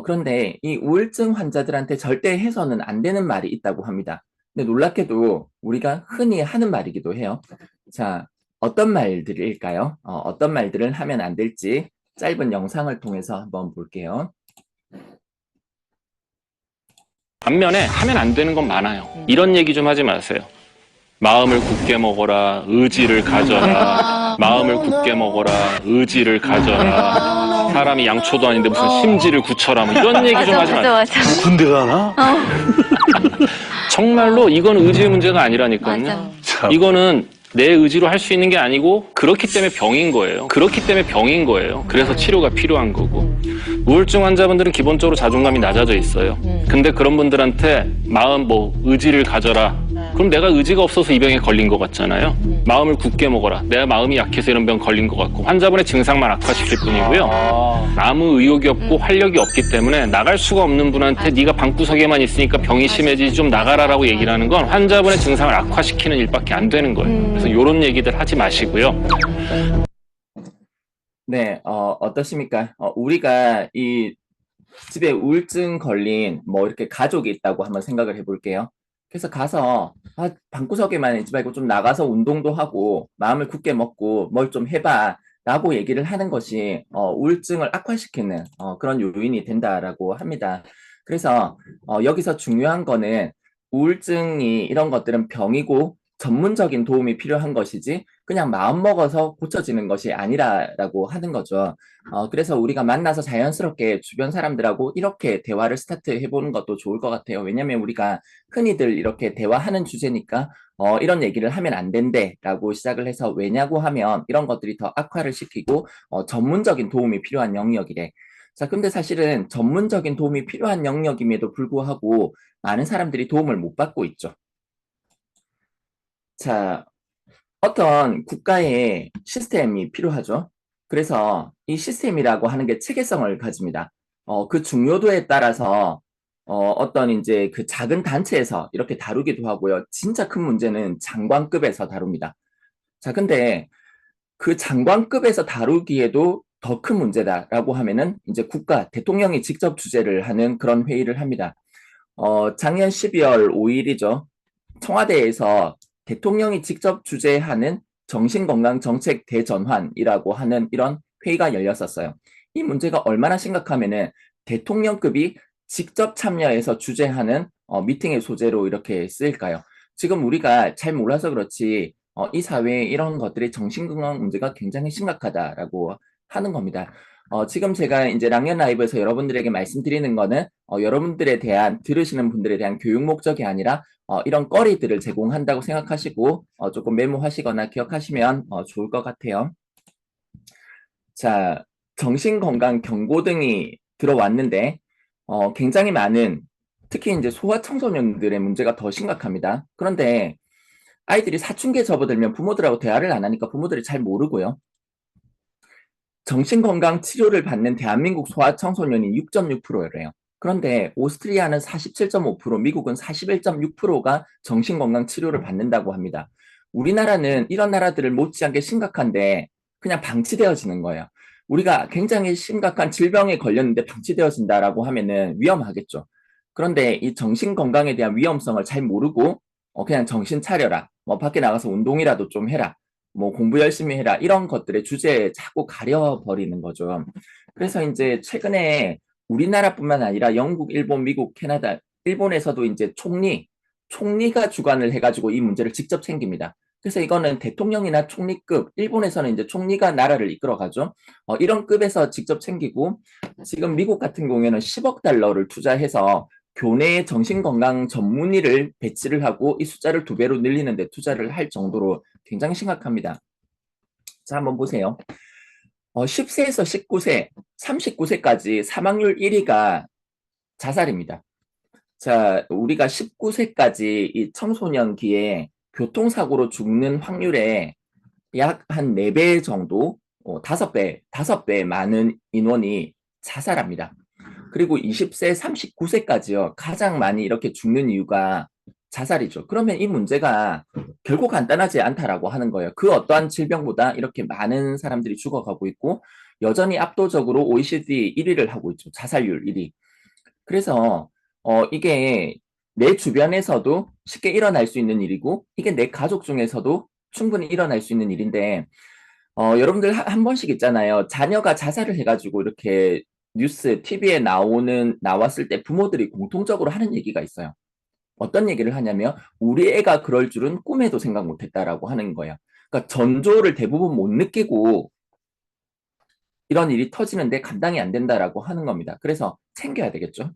그런데 이 우울증 환자들한테 절대 해서는 안 되는 말이 있다고 합니다. 근데 놀랍게도 우리가 흔히 하는 말이기도 해요. 자, 어떤 말들일까요? 어떤 말들을 하면 안 될지 짧은 영상을 통해서 한번 볼게요. 반면에 하면 안 되는 건 많아요. 이런 얘기 좀 하지 마세요. 마음을 굳게 먹어라, 의지를 가져라. 마음을 굳게 먹어라, 의지를 가져라. 사람이 양초도 아닌데 무슨 심지를 굳혀라. 뭐 이런 얘기 좀 하지 마세요. 군대 가나? 정말로 이건 의지의 문제가 아니라니까요. 이거는 내 의지로 할 수 있는 게 아니고 그렇기 때문에 병인 거예요. 그래서 치료가 필요한 거고. 우울증 환자분들은 기본적으로 자존감이 낮아져 있어요. 근데 그런 분들한테 마음 의지를 가져라. 그럼 내가 의지가 없어서 이 병에 걸린 것 같잖아요. 마음을 굳게 먹어라. 내가 마음이 약해서 이런 병 걸린 것 같고 환자분의 증상만 악화시킬 뿐이고요. 아무 의욕이 없고 활력이 없기 때문에 나갈 수가 없는 분한테 네가 방구석에만 있으니까 병이 심해지지 좀 나가라라고 얘기를 하는 건 환자분의 증상을 악화시키는 일밖에 안 되는 거예요. 그래서 이런 얘기들 하지 마시고요. 네, 어떠십니까? 우리가 이 집에 우울증 걸린 이렇게 가족이 있다고 한번 생각을 해볼게요. 그래서 가서 방구석에만 있지 말고 좀 나가서 운동도 하고 마음을 굳게 먹고 뭘 좀 해봐 라고 얘기를 하는 것이 우울증을 악화시키는 그런 요인이 된다라고 합니다. 그래서 여기서 중요한 거는 우울증이 이런 것들은 병이고 전문적인 도움이 필요한 것이지 그냥 마음 먹어서 고쳐지는 것이 아니라라고 하는 거죠. 그래서 우리가 만나서 자연스럽게 주변 사람들하고 이렇게 대화를 스타트 해보는 것도 좋을 것 같아요. 왜냐면 우리가 흔히들 이렇게 대화하는 주제니까 이런 얘기를 하면 안 된대 라고 시작을 해서 왜냐고 하면 이런 것들이 더 악화를 시키고 전문적인 도움이 필요한 영역이래. 자, 근데 사실은 전문적인 도움이 필요한 영역임에도 불구하고 많은 사람들이 도움을 못 받고 있죠. 자, 어떤 국가의 시스템이 필요하죠. 그래서 이 시스템이라고 하는 게 체계성을 가집니다. 그 중요도에 따라서 어떤 이제 그 작은 단체에서 이렇게 다루기도 하고요. 진짜 큰 문제는 장관급에서 다룹니다. 자, 근데 그 장관급에서 다루기에도 더 큰 문제다라고 하면은 이제 국가 대통령이 직접 주재를 하는 그런 회의를 합니다. 작년 12월 5일이죠. 청와대에서 대통령이 직접 주재하는 정신건강정책 대전환이라고 하는 이런 회의가 열렸었어요. 이 문제가 얼마나 심각하면은 대통령급이 직접 참여해서 주재하는 미팅의 소재로 이렇게 쓰일까요? 지금 우리가 잘 몰라서 그렇지 이 사회에 이런 것들이 정신건강 문제가 굉장히 심각하다라고 하는 겁니다. 지금 제가 이제 랑연 라이브에서 여러분들에게 말씀드리는 거는 여러분들에 대한 들으시는 분들에 대한 교육 목적이 아니라 이런 거리들을 제공한다고 생각하시고 조금 메모하시거나 기억하시면 좋을 것 같아요. 자, 정신건강 경고등이 들어왔는데 굉장히 많은 특히 이제 소아청소년들의 문제가 더 심각합니다. 그런데 아이들이 사춘기에 접어들면 부모들하고 대화를 안 하니까 부모들이 잘 모르고요. 정신건강 치료를 받는 대한민국 소아청소년이 6.6%래요. 그런데 오스트리아는 47.5%, 미국은 41.6%가 정신건강 치료를 받는다고 합니다. 우리나라는 이런 나라들을 못지않게 심각한데 그냥 방치되어지는 거예요. 우리가 굉장히 심각한 질병에 걸렸는데 방치되어진다라고 하면은 위험하겠죠. 그런데 이 정신건강에 대한 위험성을 잘 모르고 그냥 정신 차려라. 밖에 나가서 운동이라도 좀 해라. 공부 열심히 해라. 이런 것들의 주제에 자꾸 가려버리는 거죠. 그래서 이제 최근에 우리나라뿐만 아니라 영국, 일본, 미국, 캐나다, 일본에서도 이제 총리가 주관을 해가지고 이 문제를 직접 챙깁니다. 그래서 이거는 대통령이나 총리급, 일본에서는 이제 총리가 나라를 이끌어가죠. 이런 급에서 직접 챙기고 지금 미국 같은 경우에는 10억 달러를 투자해서 교내에 정신건강 전문의를 배치를 하고 이 숫자를 2배로 늘리는 데 투자를 할 정도로 굉장히 심각합니다. 자, 한번 보세요. 10세에서 19세, 39세까지 사망률 1위가 자살입니다. 자, 우리가 19세까지 이 청소년기에 교통사고로 죽는 확률의 약 한 4배 정도, 5배 많은 인원이 자살합니다. 그리고 20세, 39세까지요. 가장 많이 이렇게 죽는 이유가 자살이죠. 그러면 이 문제가 결코 간단하지 않다라고 하는 거예요. 그 어떠한 질병보다 이렇게 많은 사람들이 죽어가고 있고 여전히 압도적으로 OECD 1위를 하고 있죠. 자살률 1위. 그래서 이게 내 주변에서도 쉽게 일어날 수 있는 일이고 이게 내 가족 중에서도 충분히 일어날 수 있는 일인데 여러분들 한 번씩 있잖아요. 자녀가 자살을 해가지고 이렇게 뉴스, TV에 나왔을 때 부모들이 공통적으로 하는 얘기가 있어요. 어떤 얘기를 하냐면 우리 애가 그럴 줄은 꿈에도 생각 못했다라고 하는 거예요. 그러니까 전조를 대부분 못 느끼고 이런 일이 터지는데 감당이 안 된다라고 하는 겁니다. 그래서 챙겨야 되겠죠.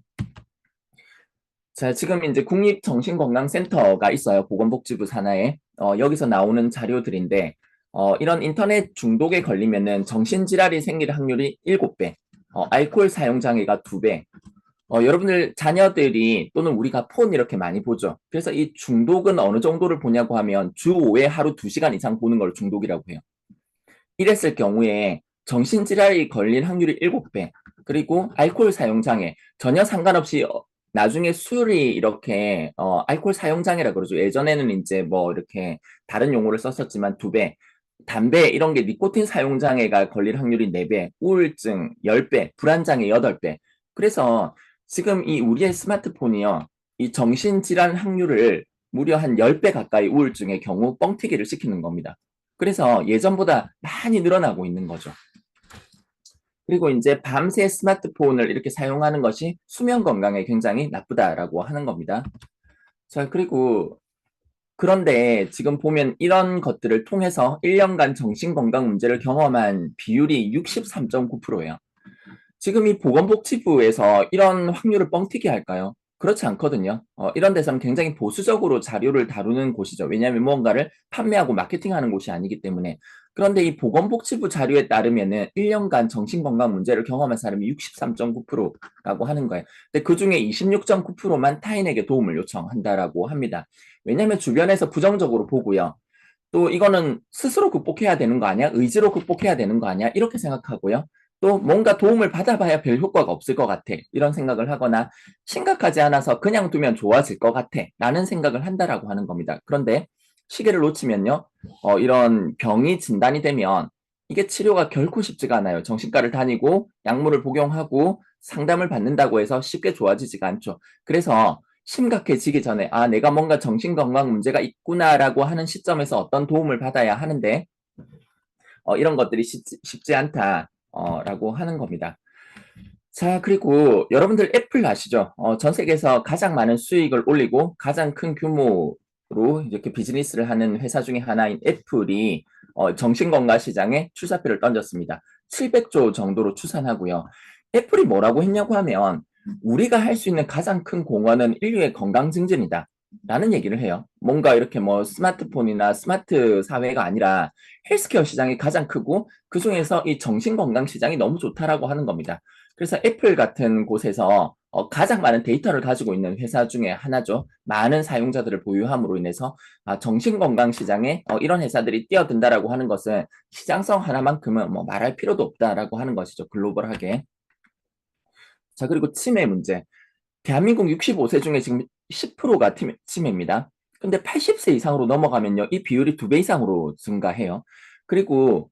자, 지금 이제 국립정신건강센터가 있어요. 보건복지부 산하에. 여기서 나오는 자료들인데 이런 인터넷 중독에 걸리면은 정신질환이 생길 확률이 7배, 알코올 사용 장애가 2배. 여러분들 자녀들이 또는 우리가 폰 이렇게 많이 보죠. 그래서 이 중독은 어느 정도를 보냐고 하면 주 5회 하루 2시간 이상 보는 걸 중독이라고 해요. 이랬을 경우에 정신질환이 걸릴 확률이 7배. 그리고 알코올 사용 장애 전혀 상관없이 나중에 술이 이렇게 알코올 사용 장애라 그러죠. 예전에는 이제 뭐 이렇게 다른 용어를 썼었지만 2배. 담배 이런 게 니코틴 사용 장애가 걸릴 확률이 4배, 우울증 10배, 불안 장애 8배. 그래서 지금 이 우리의 스마트폰이요. 이 정신질환 확률을 무려 한 10배 가까이 우울증의 경우 뻥튀기를 시키는 겁니다. 그래서 예전보다 많이 늘어나고 있는 거죠. 그리고 이제 밤새 스마트폰을 이렇게 사용하는 것이 수면 건강에 굉장히 나쁘다라고 하는 겁니다. 자, 그런데 지금 보면 이런 것들을 통해서 1년간 정신건강 문제를 경험한 비율이 63.9%예요. 지금 이 보건복지부에서 이런 확률을 뻥튀기 할까요? 그렇지 않거든요. 이런 데서는 굉장히 보수적으로 자료를 다루는 곳이죠. 왜냐하면 무언가를 판매하고 마케팅하는 곳이 아니기 때문에. 그런데 이 보건복지부 자료에 따르면은 1년간 정신건강 문제를 경험한 사람이 63.9%라고 하는 거예요. 근데 그 중에 26.9%만 타인에게 도움을 요청한다라고 합니다. 왜냐하면 주변에서 부정적으로 보고요. 또 이거는 스스로 극복해야 되는 거 아니야? 의지로 극복해야 되는 거 아니야? 이렇게 생각하고요. 또 뭔가 도움을 받아봐야 별 효과가 없을 것 같아. 이런 생각을 하거나 심각하지 않아서 그냥 두면 좋아질 것 같아. 라는 생각을 한다라고 하는 겁니다. 그런데 시계를 놓치면요. 이런 병이 진단이 되면 이게 치료가 결코 쉽지가 않아요. 정신과를 다니고 약물을 복용하고 상담을 받는다고 해서 쉽게 좋아지지가 않죠. 그래서 심각해지기 전에 내가 뭔가 정신건강 문제가 있구나라고 하는 시점에서 어떤 도움을 받아야 하는데 이런 것들이 쉽지 않다. 라고 하는 겁니다. 자, 그리고 여러분들 애플 아시죠? 전 세계에서 가장 많은 수익을 올리고 가장 큰 규모로 이렇게 비즈니스를 하는 회사 중에 하나인 애플이 정신건강 시장에 출사표를 던졌습니다. 700조 정도로 추산하고요. 애플이 뭐라고 했냐고 하면 우리가 할 수 있는 가장 큰 공헌은 인류의 건강 증진이다. 라는 얘기를 해요. 뭔가 이렇게 뭐 스마트폰이나 스마트 사회가 아니라 헬스케어 시장이 가장 크고 그 중에서 이 정신건강 시장이 너무 좋다라고 하는 겁니다. 그래서 애플 같은 곳에서 가장 많은 데이터를 가지고 있는 회사 중에 하나죠. 많은 사용자들을 보유함으로 인해서 정신건강 시장에 이런 회사들이 뛰어든다라고 하는 것은 시장성 하나만큼은 뭐 말할 필요도 없다라고 하는 것이죠. 글로벌하게. 자, 그리고 치매 문제. 대한민국 65세 중에 지금 10%가 치매입니다. 근데 80세 이상으로 넘어가면요, 이 비율이 2배 이상으로 증가해요. 그리고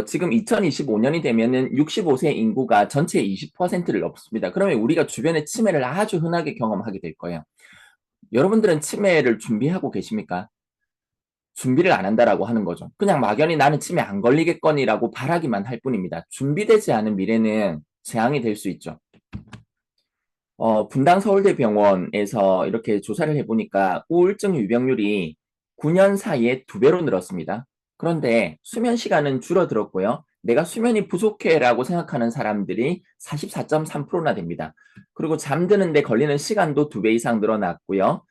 지금 2025년이 되면은 65세 인구가 전체의 20%를 넘습니다. 그러면 우리가 주변에 치매를 아주 흔하게 경험하게 될 거예요. 여러분들은 치매를 준비하고 계십니까? 준비를 안 한다라고 하는 거죠. 그냥 막연히 나는 치매 안 걸리겠거니라고 바라기만 할 뿐입니다. 준비되지 않은 미래는 재앙이 될 수 있죠. 분당 서울대병원에서 이렇게 조사를 해보니까 우울증 유병률이 9년 사이에 2배로 늘었습니다. 그런데 수면 시간은 줄어들었고요. 내가 수면이 부족해라고 생각하는 사람들이 44.3%나 됩니다. 그리고 잠드는데 걸리는 시간도 2배 이상 늘어났고요.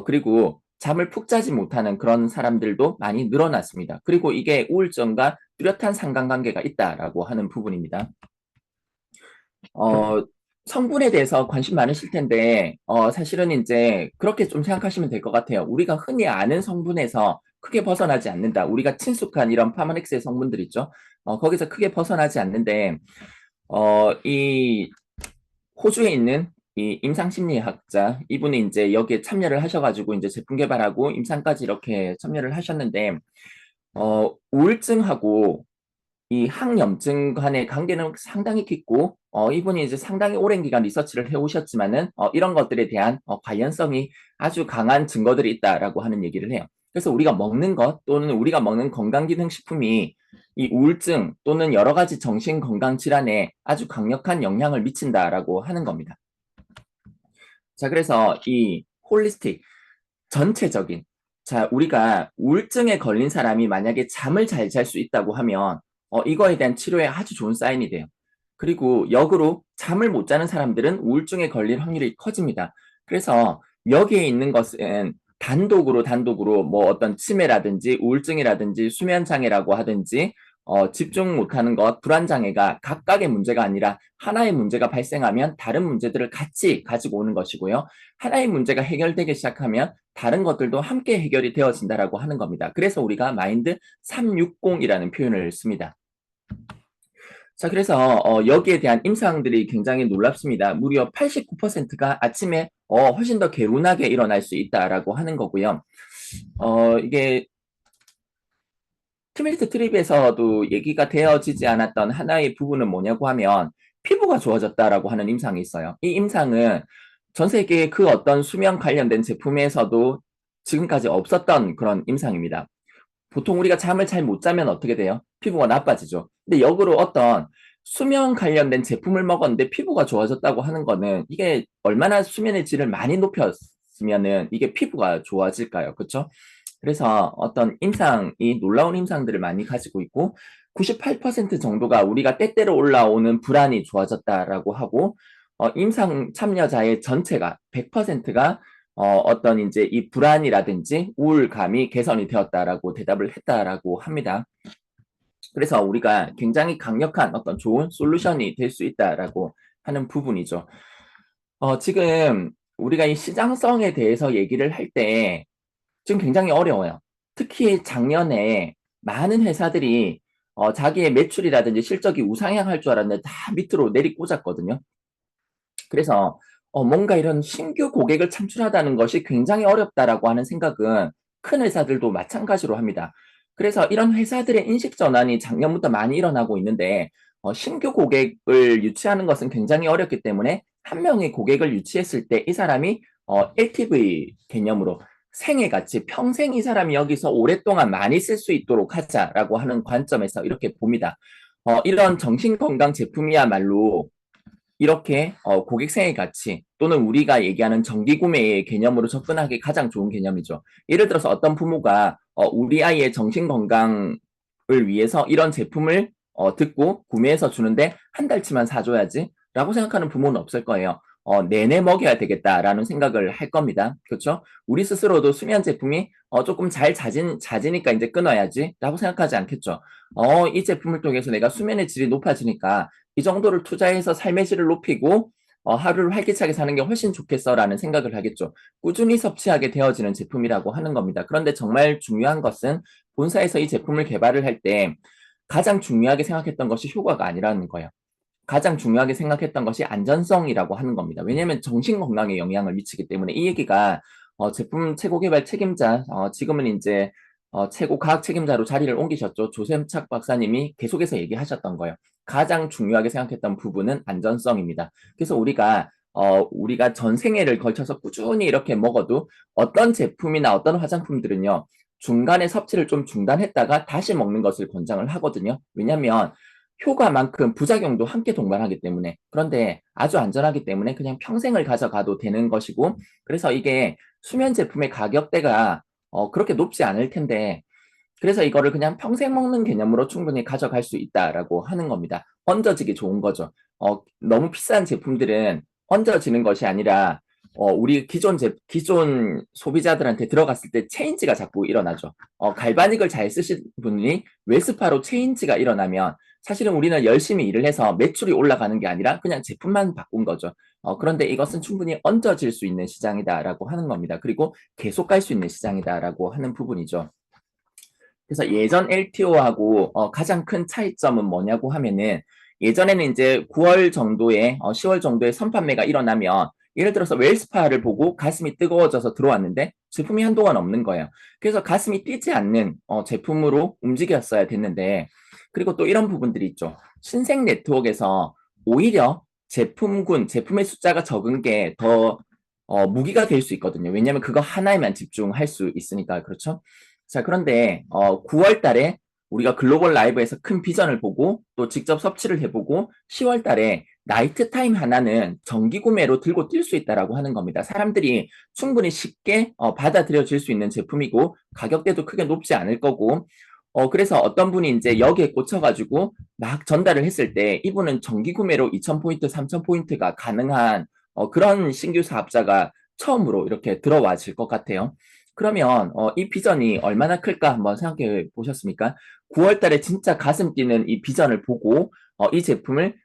그리고 잠을 푹 자지 못하는 그런 사람들도 많이 늘어났습니다. 그리고 이게 우울증과 뚜렷한 상관관계가 있다라고 하는 부분입니다. 성분에 대해서 관심 많으실 텐데, 사실은 이제 그렇게 좀 생각하시면 될 것 같아요. 우리가 흔히 아는 성분에서 크게 벗어나지 않는다. 우리가 친숙한 이런 파마넥스의 성분들 있죠. 거기서 크게 벗어나지 않는데, 이 호주에 있는 이 임상심리학자, 이분이 이제 여기에 참여를 하셔가지고 이제 제품 개발하고 임상까지 이렇게 참여를 하셨는데, 우울증하고 이 항염증 간의 관계는 상당히 깊고 이분이 이제 상당히 오랜 기간 리서치를 해오셨지만은 이런 것들에 대한 관련성이 아주 강한 증거들이 있다라고 하는 얘기를 해요. 그래서 우리가 먹는 것 또는 우리가 먹는 건강기능식품이 이 우울증 또는 여러 가지 정신건강 질환에 아주 강력한 영향을 미친다라고 하는 겁니다. 자, 그래서 이 홀리스틱 전체적인 우리가 우울증에 걸린 사람이 만약에 잠을 잘 잘 수 있다고 하면 이거에 대한 치료에 아주 좋은 사인이 돼요. 그리고 역으로 잠을 못 자는 사람들은 우울증에 걸릴 확률이 커집니다. 그래서 여기에 있는 것은 단독으로 뭐 어떤 치매라든지 우울증이라든지 수면장애라고 하든지 집중 못하는 것, 불안장애가 각각의 문제가 아니라 하나의 문제가 발생하면 다른 문제들을 같이 가지고 오는 것이고요. 하나의 문제가 해결되기 시작하면 다른 것들도 함께 해결이 되어진다라고 하는 겁니다. 그래서 우리가 마인드 360이라는 표현을 씁니다. 자, 그래서 여기에 대한 임상들이 굉장히 놀랍습니다. 무려 89%가 아침에 훨씬 더 개운하게 일어날 수 있다라고 하는 거고요. 이게 트밀트 트립에서도 얘기가 되어지지 않았던 하나의 부분은 뭐냐고 하면 피부가 좋아졌다라고 하는 임상이 있어요. 이 임상은 전 세계의 그 어떤 수면 관련된 제품에서도 지금까지 없었던 그런 임상입니다. 보통 우리가 잠을 잘 못 자면 어떻게 돼요? 피부가 나빠지죠. 근데 역으로 어떤 수면 관련된 제품을 먹었는데 피부가 좋아졌다고 하는 거는 이게 얼마나 수면의 질을 많이 높였으면은 이게 피부가 좋아질까요? 그렇죠? 그래서 어떤 임상이 놀라운 임상들을 많이 가지고 있고 98% 정도가 우리가 때때로 올라오는 불안이 좋아졌다라고 하고 임상 참여자의 전체가 100%가 어떤 이제 이 불안이라든지 우울감이 개선이 되었다라고 대답을 했다라고 합니다. 그래서 우리가 굉장히 강력한 어떤 좋은 솔루션이 될 수 있다라고 하는 부분이죠. 지금 우리가 이 시장성에 대해서 얘기를 할 때 지금 굉장히 어려워요. 특히 작년에 많은 회사들이 자기의 매출이라든지 실적이 우상향할 줄 알았는데 다 밑으로 내리꽂았거든요. 그래서 뭔가 이런 신규 고객을 창출하다는 것이 굉장히 어렵다라고 하는 생각은 큰 회사들도 마찬가지로 합니다. 그래서 이런 회사들의 인식 전환이 작년부터 많이 일어나고 있는데 신규 고객을 유치하는 것은 굉장히 어렵기 때문에 한 명의 고객을 유치했을 때 이 사람이 LTV 개념으로 생애같이 평생 이 사람이 여기서 오랫동안 많이 쓸 수 있도록 하자라고 하는 관점에서 이렇게 봅니다. 이런 정신건강 제품이야말로 이렇게 고객 생애 가치 또는 우리가 얘기하는 정기 구매의 개념으로 접근하기 가장 좋은 개념이죠. 예를 들어서 어떤 부모가 우리 아이의 정신 건강을 위해서 이런 제품을 듣고 구매해서 주는데 한 달치만 사줘야지 라고 생각하는 부모는 없을 거예요. 내내 먹여야 되겠다라는 생각을 할 겁니다. 그렇죠? 우리 스스로도 수면 제품이 조금 잘 자지니까 이제 끊어야지 라고 생각하지 않겠죠. 이 제품을 통해서 내가 수면의 질이 높아지니까 이 정도를 투자해서 삶의 질을 높이고 하루를 활기차게 사는 게 훨씬 좋겠어라는 생각을 하겠죠. 꾸준히 섭취하게 되어지는 제품이라고 하는 겁니다. 그런데 정말 중요한 것은 본사에서 이 제품을 개발을 할 때 가장 중요하게 생각했던 것이 효과가 아니라는 거예요. 가장 중요하게 생각했던 것이 안전성이라고 하는 겁니다. 왜냐하면 정신건강에 영향을 미치기 때문에 이 얘기가 제품 최고 개발 책임자, 지금은 이제 최고 과학 책임자로 자리를 옮기셨죠. 조샘착 박사님이 계속해서 얘기하셨던 거예요. 가장 중요하게 생각했던 부분은 안전성입니다. 그래서 우리가 전 생애를 걸쳐서 꾸준히 이렇게 먹어도 어떤 제품이나 어떤 화장품들은요, 중간에 섭취를 좀 중단했다가 다시 먹는 것을 권장을 하거든요. 왜냐하면 효과만큼 부작용도 함께 동반하기 때문에. 그런데 아주 안전하기 때문에 그냥 평생을 가져가도 되는 것이고, 그래서 이게 수면 제품의 가격대가 그렇게 높지 않을 텐데, 그래서 이거를 그냥 평생 먹는 개념으로 충분히 가져갈 수 있다라고 하는 겁니다. 얹어지기 좋은 거죠. 너무 비싼 제품들은 얹어지는 것이 아니라 우리 기존 소비자들한테 들어갔을 때 체인지가 자꾸 일어나죠. 갈바닉을 잘 쓰신 분이 웨스파로 체인지가 일어나면 사실은 우리는 열심히 일을 해서 매출이 올라가는 게 아니라 그냥 제품만 바꾼 거죠. 그런데 이것은 충분히 얹어질 수 있는 시장이다라고 하는 겁니다. 그리고 계속 갈 수 있는 시장이다라고 하는 부분이죠. 그래서 예전 LTO하고 가장 큰 차이점은 뭐냐고 하면은 예전에는 이제 9월 정도에 10월 정도에 선판매가 일어나면 예를 들어서 웰스파를 보고 가슴이 뜨거워져서 들어왔는데 제품이 한동안 없는 거예요. 그래서 가슴이 뛰지 않는 제품으로 움직였어야 됐는데, 그리고 또 이런 부분들이 있죠. 신생 네트워크에서 오히려 제품의 숫자가 적은 게 더 무기가 될 수 있거든요. 왜냐하면 그거 하나에만 집중할 수 있으니까. 그렇죠? 자, 그런데 9월 달에 우리가 글로벌 라이브에서 큰 비전을 보고 또 직접 섭취를 해보고 10월 달에 나이트 타임 하나는 정기 구매로 들고 뛸 수 있다라고 하는 겁니다. 사람들이 충분히 쉽게 받아들여질 수 있는 제품이고 가격대도 크게 높지 않을 거고, 그래서 어떤 분이 이제 여기에 꽂혀가지고 막 전달을 했을 때 이분은 정기 구매로 2,000포인트, 3,000포인트가 가능한 그런 신규 사업자가 처음으로 이렇게 들어와질 것 같아요. 그러면 이 비전이 얼마나 클까 한번 생각해 보셨습니까? 9월 달에 진짜 가슴 뛰는 이 비전을 보고 이 제품을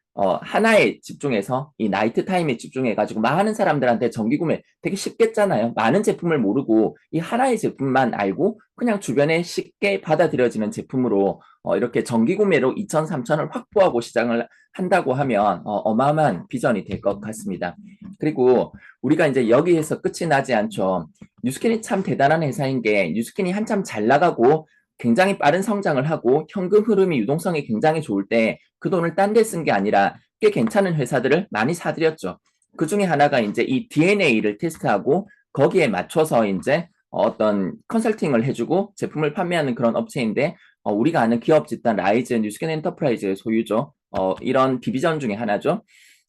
하나에 집중해서 이 나이트 타임에 집중해가지고 많은 사람들한테 정기 구매 되게 쉽겠잖아요. 많은 제품을 모르고 이 하나의 제품만 알고 그냥 주변에 쉽게 받아들여지는 제품으로 이렇게 정기 구매로 2천, 3천을 확보하고 시작을 한다고 하면 어마어마한 비전이 될 것 같습니다. 그리고 우리가 이제 여기에서 끝이 나지 않죠. 뉴스킨이 참 대단한 회사인 게 뉴스킨이 한참 잘 나가고 굉장히 빠른 성장을 하고 현금 흐름이 유동성이 굉장히 좋을 때 그 돈을 딴 데 쓴 게 아니라 꽤 괜찮은 회사들을 많이 사들였죠. 그 중에 하나가 이제 이 DNA를 테스트하고 거기에 맞춰서 이제 어떤 컨설팅을 해주고 제품을 판매하는 그런 업체인데 우리가 아는 기업 집단 라이즈 뉴스킨 엔터프라이즈의 소유죠. 이런 디비전 중에 하나죠.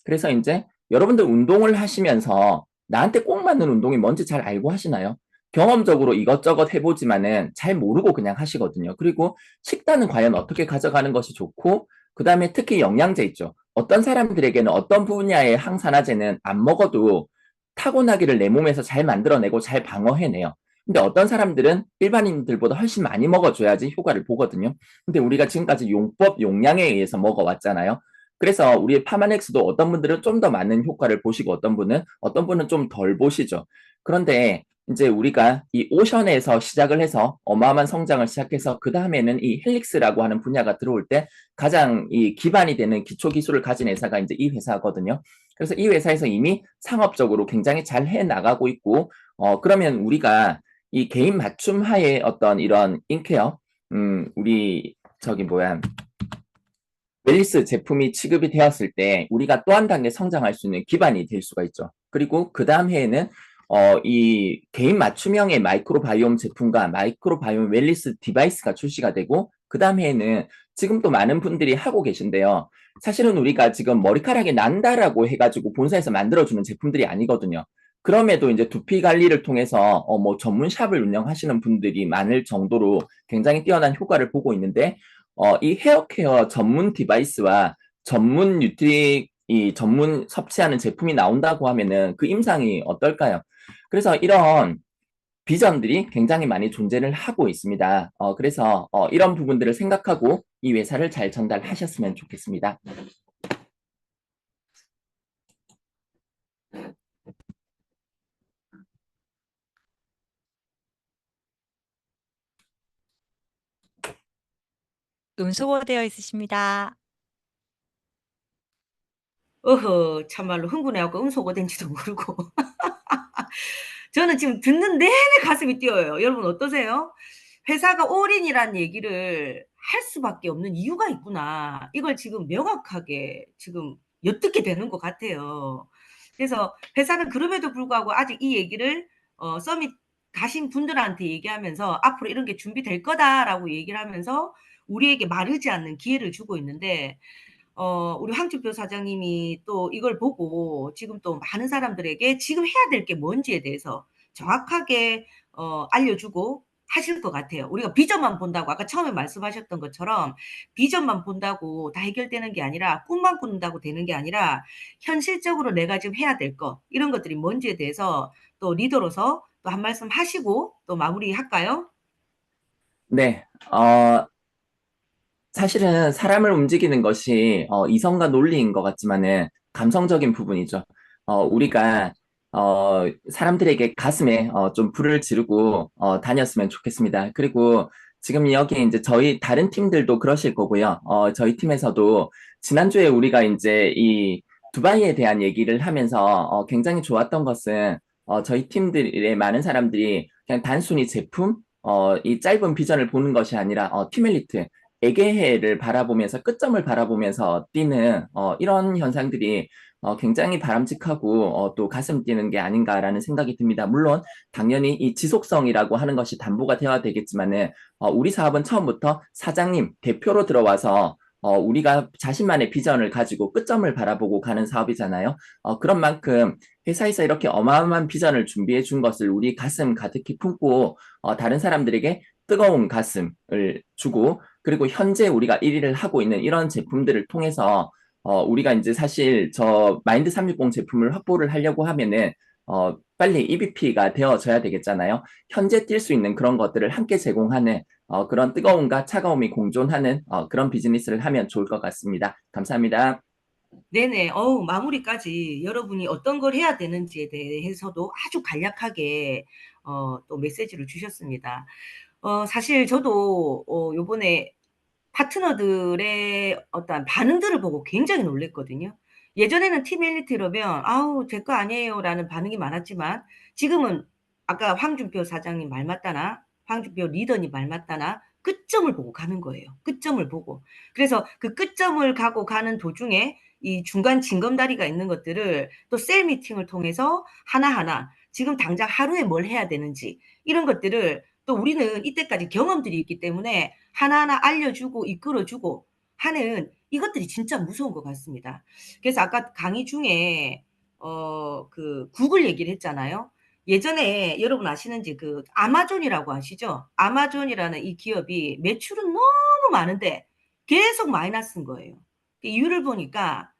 그래서 이제 여러분들 운동을 하시면서 나한테 꼭 맞는 운동이 뭔지 잘 알고 하시나요? 경험적으로 이것저것 해보지만은 잘 모르고 그냥 하시거든요. 그리고 식단은 과연 어떻게 가져가는 것이 좋고, 그 다음에 특히 영양제 있죠. 어떤 사람들에게는 어떤 분야의 항산화제는 안 먹어도 타고나기를 내 몸에서 잘 만들어내고 잘 방어해내요. 근데 어떤 사람들은 일반인들보다 훨씬 많이 먹어줘야지 효과를 보거든요. 근데 우리가 지금까지 용법, 용량에 의해서 먹어왔잖아요. 그래서 우리의 파마넥스도 어떤 분들은 좀 더 많은 효과를 보시고 어떤 분은 좀 덜 보시죠. 그런데 이제 우리가 이 오션에서 시작을 해서 어마어마한 성장을 시작해서 그 다음에는 이 헬릭스라고 하는 분야가 들어올 때 가장 이 기반이 되는 기초 기술을 가진 회사가 이제 이 회사거든요. 그래서 이 회사에서 이미 상업적으로 굉장히 잘 해 나가고 있고, 그러면 우리가 이 개인 맞춤 하에 어떤 이런 인케어, 우리 저기 뭐야, 웰리스 제품이 취급이 되었을 때 우리가 또 한 단계 성장할 수 있는 기반이 될 수가 있죠. 그리고 그 다음 해에는 이 개인 맞춤형의 마이크로바이옴 제품과 마이크로바이옴 웰리스 디바이스가 출시가 되고 그 다음 해에는 지금 또 많은 분들이 하고 계신데요. 사실은 우리가 지금 머리카락이 난다라고 해가지고 본사에서 만들어주는 제품들이 아니거든요. 그럼에도 이제 두피 관리를 통해서 뭐 전문 샵을 운영하시는 분들이 많을 정도로 굉장히 뛰어난 효과를 보고 있는데 이 헤어케어 전문 디바이스와 전문 이 전문 섭취하는 제품이 나온다고 하면은 그 임상이 어떨까요? 그래서 이런 비전들이 굉장히 많이 존재를 하고 있습니다. 그래서 이런 부분들을 생각하고 이 회사를 잘 전달하셨으면 좋겠습니다. 음소거되어 있으십니다. 어허, 참말로 흥분해갖고 음소거된지도 모르고. 저는 지금 듣는 내내 가슴이 뛰어요. 여러분 어떠세요? 회사가 올인이란 얘기를 할 수밖에 없는 이유가 있구나. 이걸 지금 명확하게 지금 엿듣게 되는 것 같아요. 그래서 회사는 그럼에도 불구하고 아직 이 얘기를 서밋 가신 분들한테 얘기하면서 앞으로 이런 게 준비될 거다라고 얘기를 하면서 우리에게 마르지 않는 기회를 주고 있는데 우리 황준표 사장님이 또 이걸 보고 지금 또 많은 사람들에게 지금 해야 될 게 뭔지에 대해서 정확하게 알려주고 하실 것 같아요. 우리가 비전만 본다고 아까 처음에 말씀하셨던 것처럼 비전만 본다고 다 해결되는 게 아니라 꿈만 꾼다고 되는 게 아니라 현실적으로 내가 지금 해야 될 것 이런 것들이 뭔지에 대해서 또 리더로서 또 한 말씀 하시고 또 마무리할까요? 네, 사실은 사람을 움직이는 것이 이성과 논리인 것 같지만은 감성적인 부분이죠. 우리가 사람들에게 가슴에 좀 불을 지르고 다녔으면 좋겠습니다. 그리고 지금 여기 이제 저희 다른 팀들도 그러실 거고요. 저희 팀에서도 지난주에 우리가 이제 이 두바이에 대한 얘기를 하면서 굉장히 좋았던 것은 저희 팀들의 많은 사람들이 그냥 단순히 제품, 이 짧은 비전을 보는 것이 아니라 팀 엘리트, 에게해를 바라보면서 끝점을 바라보면서 뛰는 이런 현상들이 굉장히 바람직하고 또 가슴 뛰는 게 아닌가라는 생각이 듭니다. 물론 당연히 이 지속성이라고 하는 것이 담보가 되어야 되겠지만은 우리 사업은 처음부터 사장님, 대표로 들어와서 우리가 자신만의 비전을 가지고 끝점을 바라보고 가는 사업이잖아요. 그런 만큼 회사에서 이렇게 어마어마한 비전을 준비해 준 것을 우리 가슴 가득히 품고 다른 사람들에게 뜨거운 가슴을 주고 그리고 현재 우리가 1위를 하고 있는 이런 제품들을 통해서 우리가 이제 사실 저 마인드 360 제품을 확보를 하려고 하면은 빨리 EBP가 되어져야 되겠잖아요. 현재 뛸 수 있는 그런 것들을 함께 제공하는 그런 뜨거움과 차가움이 공존하는 그런 비즈니스를 하면 좋을 것 같습니다. 감사합니다. 네네. 마무리까지 여러분이 어떤 걸 해야 되는지에 대해서도 아주 간략하게 또 메시지를 주셨습니다. 사실 저도 요번에 파트너들의 어떤 반응들을 보고 굉장히 놀랐거든요. 예전에는 팀 엘리트 이러면 "아우 제 거 아니에요."라는 반응이 많았지만 지금은 아까 황준표 사장님 말 맞다나 황준표 리더님 말 맞다나 끝점을 보고 가는 거예요. 끝점을 보고. 그래서 그 끝점을 가고 가는 도중에 이 중간 징검다리가 있는 것들을 또 셀 미팅을 통해서 하나하나 지금 당장 하루에 뭘 해야 되는지 이런 것들을 또 우리는 이때까지 경험들이 있기 때문에 하나하나 알려주고 이끌어주고 하는 이것들이 진짜 무서운 것 같습니다. 그래서 아까 강의 중에 그 구글 얘기를 했잖아요. 예전에 여러분 아시는지 그 아마존이라고 아시죠? 아마존이라는 이 기업이 매출은 너무 많은데 계속 마이너스인 거예요. 그 이유를 보니까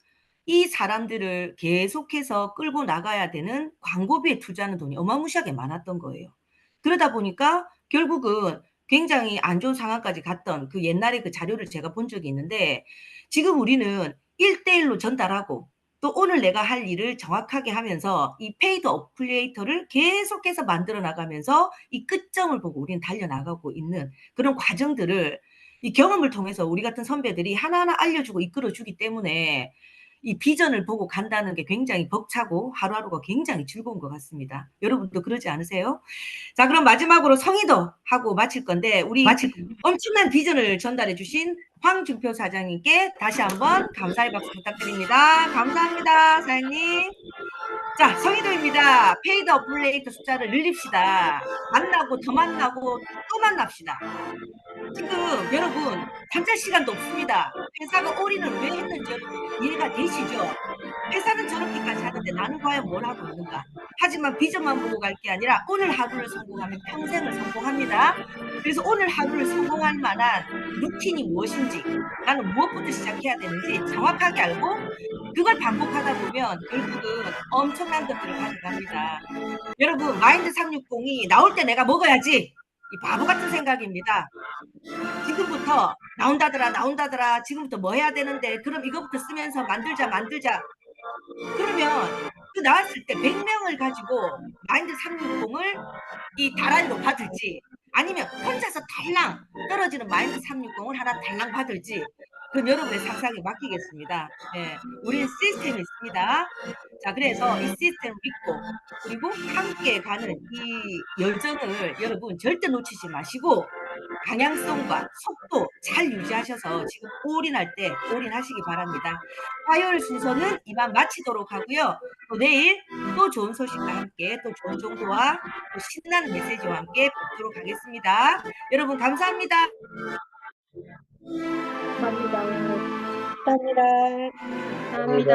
이 사람들을 계속해서 끌고 나가야 되는 광고비에 투자하는 돈이 어마무시하게 많았던 거예요. 그러다 보니까 결국은 굉장히 안 좋은 상황까지 갔던 그 옛날에 그 자료를 제가 본 적이 있는데 지금 우리는 1대1로 전달하고 또 오늘 내가 할 일을 정확하게 하면서 이 페이드 어플리에이터를 계속해서 만들어 나가면서 이 끝점을 보고 우리는 달려나가고 있는 그런 과정들을 이 경험을 통해서 우리 같은 선배들이 하나하나 알려주고 이끌어주기 때문에 이 비전을 보고 간다는 게 굉장히 벅차고 하루하루가 굉장히 즐거운 것 같습니다. 여러분도 그러지 않으세요? 자, 그럼 마지막으로 성의도 하고 마칠 건데 우리 엄청난 비전을 전달해 주신 황준표 사장님께 다시 한번 감사의 박수 부탁드립니다. 감사합니다, 사장님. 자, 성의도입니다. 페이드 어플레이터 숫자를 늘립시다. 만나고 더 만나고 또 만납시다. 지금 여러분 잠잘 시간도 없습니다. 회사가 올인을 왜 했는지 여러분 이해가 되시죠? 회사는 저렇게까지 하는데 나는 과연 뭘 하고 있는가? 하지만 비전만 보고 갈 게 아니라 오늘 하루를 성공하면 평생을 성공합니다. 그래서 오늘 하루를 성공할 만한 루틴이 무엇인지 나는 무엇부터 시작해야 되는지 정확하게 알고 그걸 반복하다 보면 결국은 엄청난 것들을 가져갑니다. 여러분 마인드 360이 나올 때 내가 먹어야지 이 바보 같은 생각입니다. 지금부터 나온다더라 지금부터 뭐 해야 되는데 그럼 이거부터 쓰면서 만들자 그러면 그 나왔을 때 100명을 가지고 마인드 360을 이 다란이로 받을지 아니면 혼자서 달랑 떨어지는 마인드 360을 하나 달랑 받을지 그건 여러분의 상상에 맡기겠습니다. 네, 우리는 시스템이 있습니다. 자, 그래서 이 시스템을 믿고 그리고 함께 가는 이 열정을 여러분 절대 놓치지 마시고 방향성과 속도 잘 유지하셔서 지금 올인할 때 올인하시기 바랍니다. 화요일 순서는 이만 마치도록 하고요. 또 내일 또 좋은 소식과 함께 또 좋은 정보와 또 신나는 메시지와 함께 뵙도록 하겠습니다. 여러분 감사합니다. 감사합니다. 감사합니다.